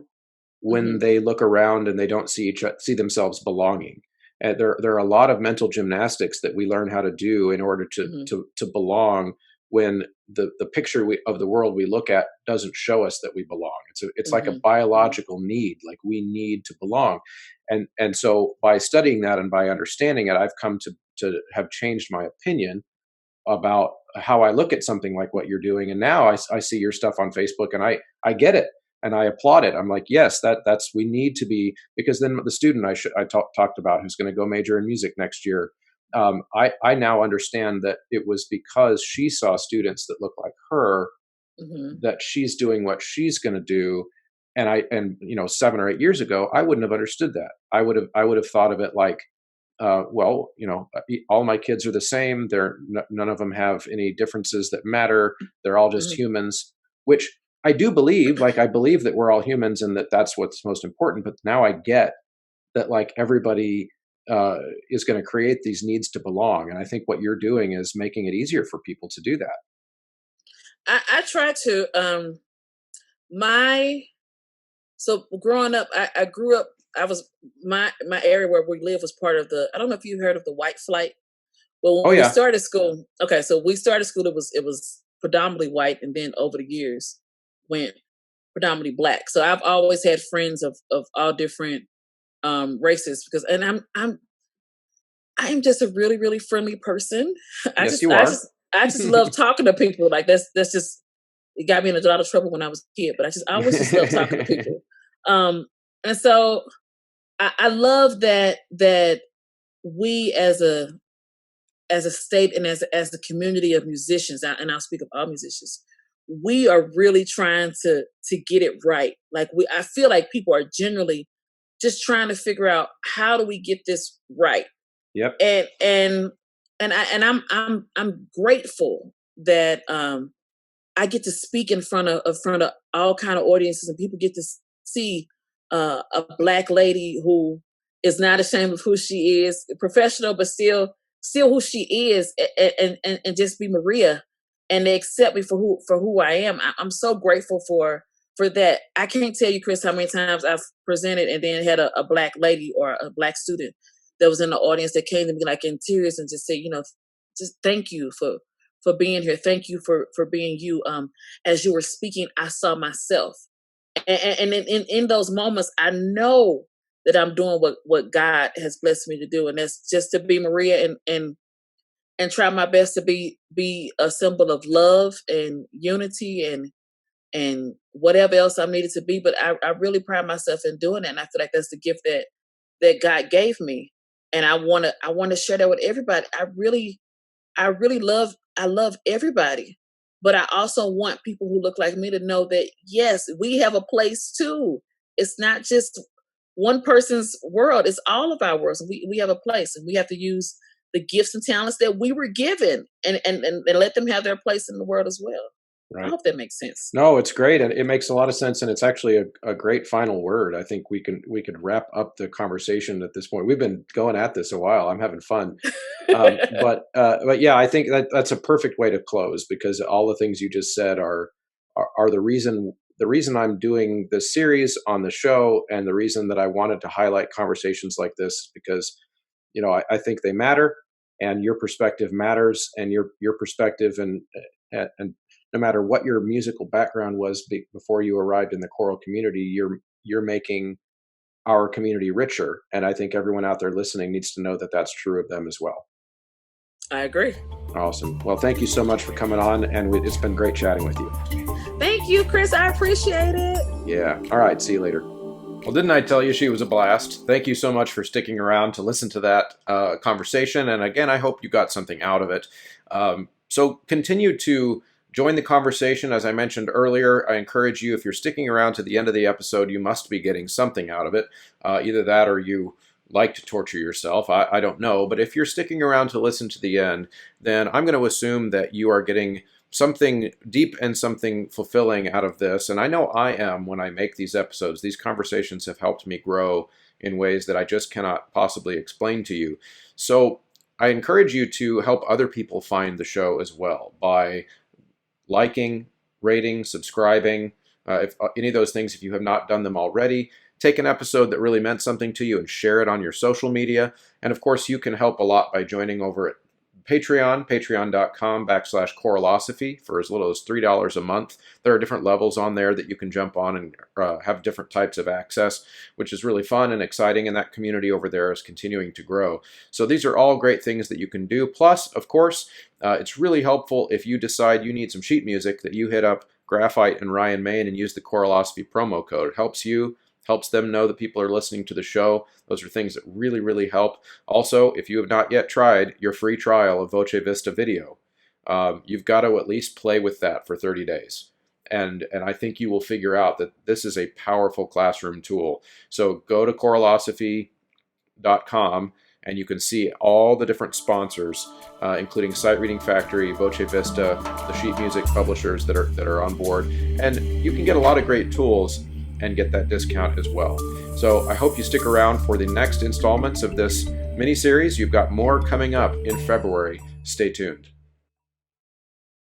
when Hmm. they look around and they don't see themselves belonging. And there are a lot of mental gymnastics that we learn how to do in order Hmm. to belong, when the picture of the world we look at doesn't show us that we belong. It's like a Hmm. Hmm. biological need, like we need to belong. And so by studying that and by understanding it, I've come to have changed my opinion about how I look at something like what you're doing. And now I see your stuff on Facebook, and I get it, and I applaud it. I'm like, yes, that's we need to be, because then the student I talked about, who's going to go major in music next year. I now understand that it was because she saw students that look like her, Hmm. that she's doing what she's going to do. And 7 or 8 years ago, I wouldn't have understood that. I would have thought of it like, well, all my kids are the same. None of them have any differences that matter. They're all just Hmm. humans, which I do believe. Like, I believe that we're all humans and that that's what's most important. But now I get that, like, everybody uh, is going to create these needs to belong. And I think what you're doing is making it easier for people to do that. I try to my so growing up, I grew up. I was my area where we live was part of the. I don't know if you heard of the white flight. Well, Oh when we yeah. started school, okay, so we started school. It was predominantly white, and then over the years went predominantly black. So I've always had friends of all different races because, and I'm just a really really friendly person. I Yes, just you I are. just I just love talking to people. Like that's just it got me in a lot of trouble when I was a kid, but I always just love talking to people. Um, and so I love that we as a state and as a community of musicians, and I'll speak of all musicians, we are really trying to get it right. Like I feel like people are generally just trying to figure out how do we get this right, Yep. and I'm grateful that I get to speak in front of all kind of audiences, and people get to see a black lady who is not ashamed of who she is, professional, but still who she is, and just be Maria, and they accept me for who I am. I'm so grateful for that. I can't tell you, Chris, how many times I've presented and then had a black lady or a black student that was in the audience that came to me like in tears and just say, just thank you for being here. Thank you for being you. As you were speaking, I saw myself, and in those moments, I know that I'm doing what God has blessed me to do, and that's just to be Maria and try my best to be a symbol of love and unity and whatever else I'm needed to be. But I really pride myself in doing that, and I feel like that's the gift that God gave me, and I want to share that with everybody. I really love everybody, but I also want people who look like me to know that yes, we have a place too. It's not just one person's world, it's all of our worlds. We have a place, and we have to use the gifts and talents that we were given, and let them have their place in the world as well. I Right. hope that makes sense. No, it's great, and it makes a lot of sense, and it's actually a great final word. I think we could wrap up the conversation at this point. We've been going at this a while. I'm having fun, but yeah, I think that's a perfect way to close, because all the things you just said are the reason I'm doing this series on the show, and the reason that I wanted to highlight conversations like this is because I think they matter, and your perspective matters, and your perspective, and no matter what your musical background was before you arrived in the choral community, you're making our community richer, and I think everyone out there listening needs to know that that's true of them as well. I agree. Awesome. Well, thank you so much for coming on, and it's been great chatting with you. Thank you, Chris. I appreciate it. Yeah. All right. See you later. Well, didn't I tell you she was a blast? Thank you so much for sticking around to listen to that conversation. And again, I hope you got something out of it. So continue to join the conversation. As I mentioned earlier, I encourage you, if you're sticking around to the end of the episode, you must be getting something out of it. Either that or you like to torture yourself. I don't know. But if you're sticking around to listen to the end, then I'm going to assume that you are getting something deep and something fulfilling out of this. And I know I am when I make these episodes. These conversations have helped me grow in ways that I just cannot possibly explain to you. So I encourage you to help other people find the show as well by liking, rating, subscribing. If any of those things, if you have not done them already, take an episode that really meant something to you and share it on your social media. And of course, you can help a lot by joining over at Patreon, patreon.com/choralosophy for as little as $3 a month. There are different levels on there that you can jump on and have different types of access, which is really fun and exciting, and that community over there is continuing to grow. So these are all great things that you can do. Plus, of course, it's really helpful if you decide you need some sheet music that you hit up Graphite and Ryan Main and use the Choralosophy promo code. It helps you, helps them know that people are listening to the show. Those are things that really, really help. Also, if you have not yet tried your free trial of Voce Vista Video, you've got to at least play with that for 30 days. And I think you will figure out that this is a powerful classroom tool. So go to choralosophy.com and you can see all the different sponsors, including Sight Reading Factory, Voce Vista, the sheet music publishers that are on board, and you can get a lot of great tools and get that discount as well. So I hope you stick around for the next installments of this mini-series. You've got more coming up in February. Stay tuned.